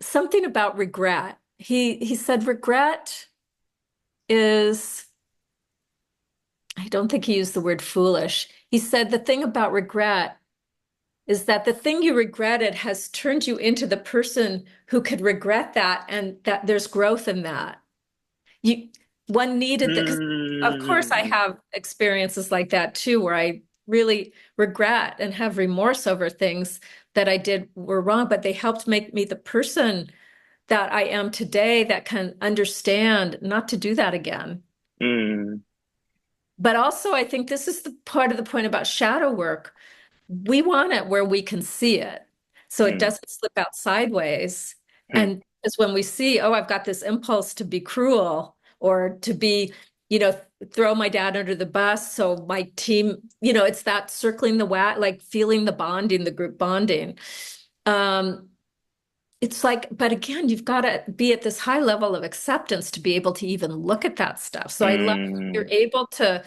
something about regret. He said regret is, I don't think he used the word foolish. He said the thing about regret is that the thing you regretted has turned you into the person who could regret that, and that there's growth in that. You One needed that because of course I Hmm. have experiences like that too, where I really regret and have remorse over things that I did were wrong, but they helped make me the person that I am today that can understand not to do that again. Hmm. But also, I think this is the part of the point about shadow work. We want it where we can see it, so it Hmm. doesn't slip out sideways. Hmm. And it's when we see, oh, I've got this impulse to be cruel or to be, throw my dad under the bus. So my team, it's that circling the like feeling the bonding, the group bonding. Um, it's like, but again, you've got to be at this high level of acceptance to be able to even look at that stuff. So I love you're Hmm. able to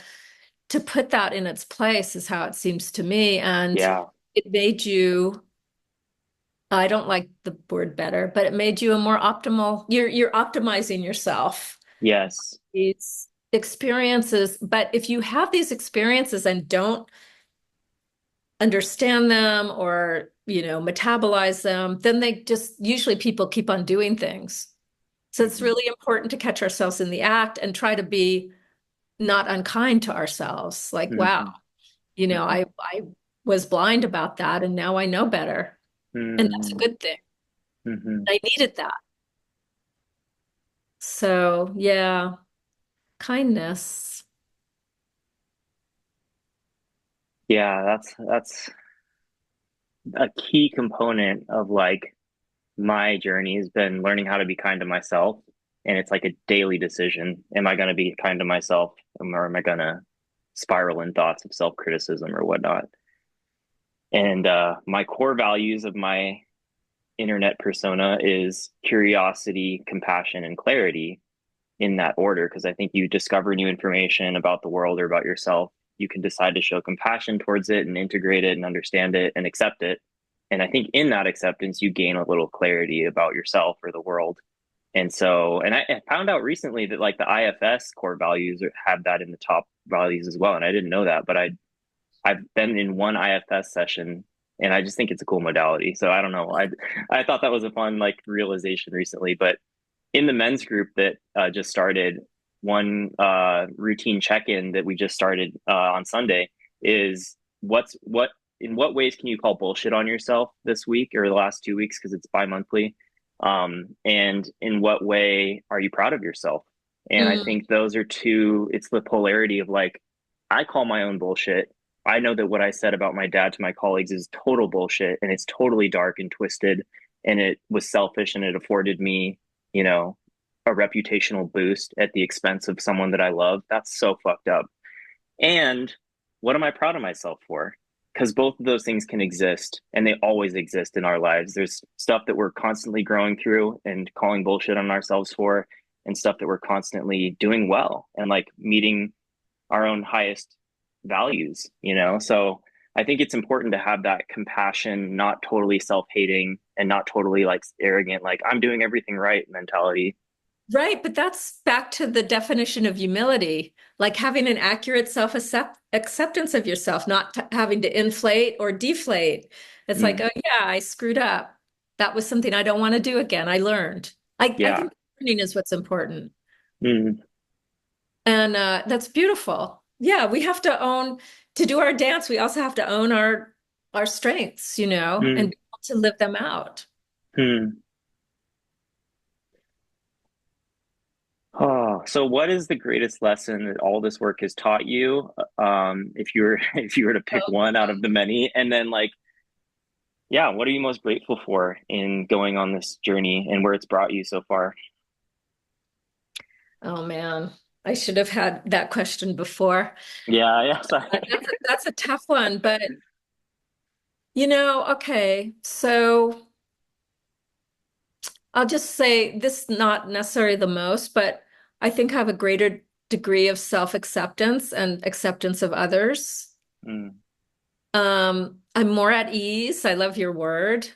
put that in its place is how it seems to me. And Yeah. it made you, I don't like the word better, but it made you a more optimal, you're optimizing yourself. Yes. These experiences, but if you have these experiences and don't understand them or, metabolize them, then they just usually people keep on doing things. So it's Hmm. really important to catch ourselves in the act and try to be not unkind to ourselves. Like, wow, Hmm. I was blind about that and now I know better. And that's a Hmm. good thing. Hmm. I needed that. So, yeah, kindness. Yeah, that's a key component of like my journey has been learning how to be kind to myself. And it's like a daily decision. Am I going to be kind to myself or am I going to spiral in thoughts of self-criticism or whatnot? And my core values of my internet persona is curiosity, compassion, and clarity in that order. Because I think you discover new information about the world or about yourself. You can decide to show compassion towards it and integrate it and understand it and accept it. And I think in that acceptance, you gain a little clarity about yourself or the world. And so, and I found out recently that like the IFS core values have that in the top values as well. And I didn't know that, but I've been in one IFS session and I just think it's a cool modality. So I don't know. I thought that was a fun like realization recently. But in the men's group that just started, one routine check-in that we just started on Sunday is what in what ways can you call bullshit on yourself this week or the last 2 weeks because it's bi-monthly, and in what way are you proud of yourself? And I Mm, think those are two. It's the polarity of like I call my own bullshit. I know that what I said about my dad to my colleagues is total bullshit and it's totally dark and twisted and it was selfish and it afforded me, you know, a reputational boost at the expense of someone that I love. That's so fucked up. And what am I proud of myself for? Because both of those things can exist and they always exist in our lives. There's stuff that we're constantly growing through and calling bullshit on ourselves for, and stuff that we're constantly doing well and like meeting our own highest values, you know? So I think it's important to have that compassion, not totally self hating and not totally like arrogant, like I'm doing everything right mentality. right, but that's back to the definition of humility, like having an accurate self-acceptance of yourself, not having to inflate or deflate. It's like, Mm, oh yeah, I screwed up. That was something I don't want to do again. I learned. I yeah. think learning is what's important. Mm, And that's beautiful. Yeah, we have to own to do our dance, we also have to own our strengths, and mm, be able to live them out. mm. Oh, so what is the greatest lesson that all this work has taught you? If you were if you were to pick Oh, one out of the many, and then like, yeah, what are you most grateful for in going on this journey and where it's brought you so far? Oh man, I should have had that question before. Yeah, yeah, sorry. That's a tough one, but okay, so I'll just say this not necessarily the most, but I think I have a greater degree of self-acceptance and acceptance of others. Mm, I'm more at ease. I love your word,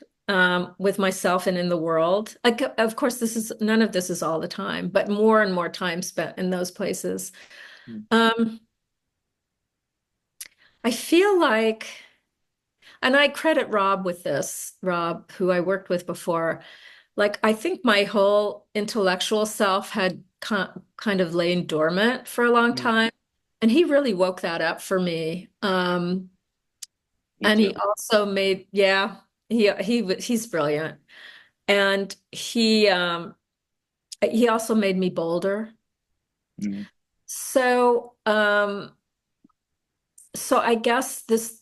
with myself and in the world. Like, of course, none of this is all the time, but more and more time spent in those places. mm, Um, I feel like, and I credit Rob with this, Rob, who I worked with before. Like, I think my whole intellectual self had kind of lain dormant for a long mm. time. And he really woke that up for me. Me And he too. also made, yeah, he's brilliant. And he also made me bolder. Mm, So, so I guess this,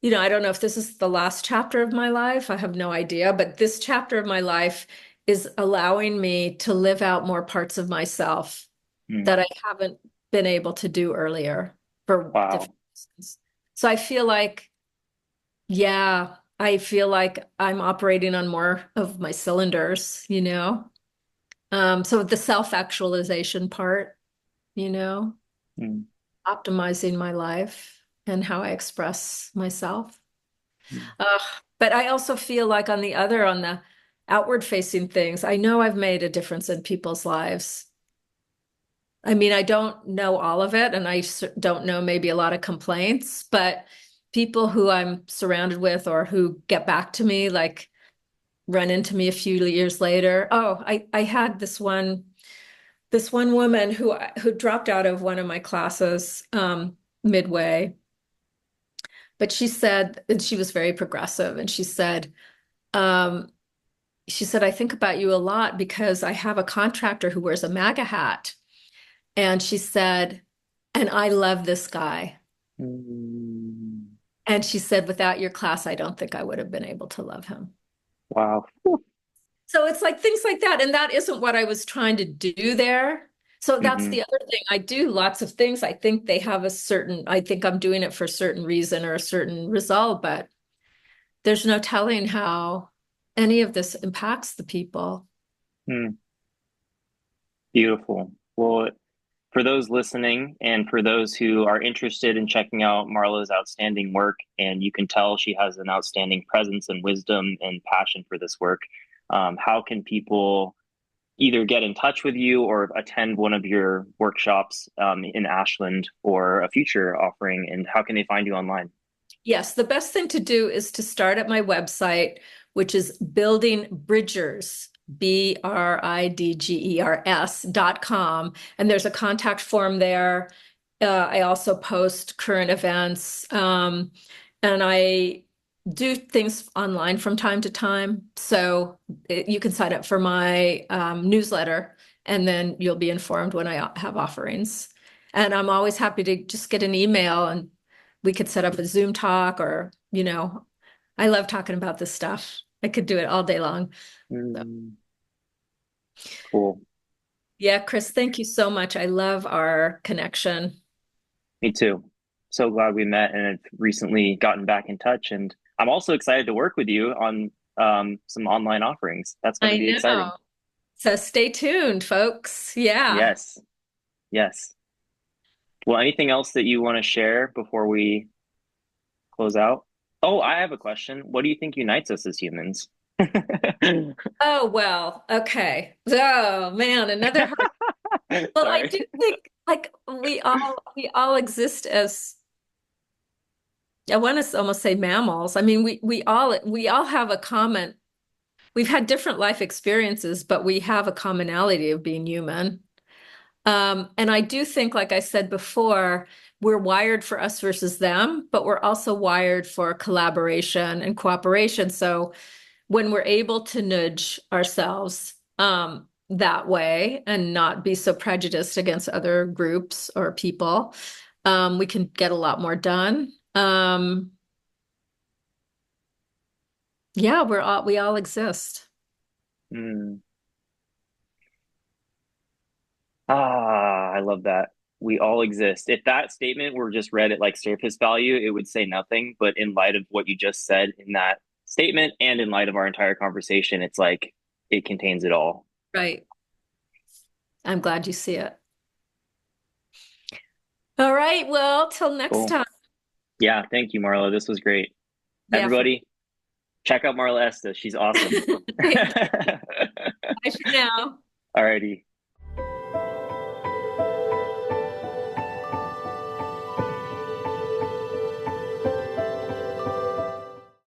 I don't know if this is the last chapter of my life. I have no idea, but this chapter of my life is allowing me to live out more parts of myself mm. that I haven't been able to do earlier for different Wow. reasons. So I feel like, yeah, I feel like I'm operating on more of my cylinders. So the self-actualization part, you know, Mm, optimizing my life and how I express myself. mm, Uh, but I also feel like on the outward facing things, I know I've made a difference in people's lives. I mean, I don't know all of it, and don't know maybe a lot of complaints, but people who I'm surrounded with or who get back to me, like run into me a few years later. Oh, I had this one woman who dropped out of one of my classes midway, but she said, and she was very progressive, and um, she said, I think about you a lot because I have a contractor who wears a MAGA hat. And she said, and I love this guy. mm. And she said, without your class, I don't think I would have been able to love him. Wow. So it's like things like that. And that isn't what I was trying to do there. So that's Hmm. the other thing. I do lots of things. I think I'm doing it for a certain reason or a certain result, but there's no telling how any of this impacts the people. Mm. Beautiful. Well, for those listening and for those who are interested in checking out Marla's outstanding work, and you can tell she has an outstanding presence and wisdom and passion for this work, how can people either get in touch with you or attend one of your workshops in Ashland or a future offering? And how can they find you online? Yes, the best thing to do is to start at my website, which is building bridgers, BRIDGERS.com. And there's a contact form there. I also post current events, and I do things online from time to time. So you can sign up for my newsletter, and then you'll be informed when I have offerings. And I'm always happy to just get an email and we could set up a Zoom talk or, I love talking about this stuff. I could do it all day long. So, Mm, cool. yeah, Chris, thank you so much. I love our connection. Me too. So glad we met and have recently gotten back in touch. And I'm also excited to work with you on some online offerings. That's going to I be exciting. know. So stay tuned, folks. Yeah. Yes. Yes. Well, anything else that you want to share before we close out? Oh, I have a question. What do you think unites us as humans? Oh, well, okay. Oh, man, another hard. Well, I Sorry. do think like we all exist as I want to almost say mammals. I mean, we all have a common we've had different life experiences, but we have a commonality of being human. And I do think, like I said before, we're wired for us versus them, but we're also wired for collaboration and cooperation. So when we're able to nudge ourselves that way and not be so prejudiced against other groups or people, we can get a lot more done. Yeah, we all exist. Mm. Ah, love that. We all exist. If that statement were just read at like surface value, it would say nothing. But in light of what you just said in that statement and in light of our entire conversation, it's like it contains it all. Right. I'm glad you see it. All right. Well, till next Cool. time. Yeah. Thank you, Marla. This was great. Yeah. Everybody, check out Marla Estes. She's awesome. Thank you. I should know. Alrighty.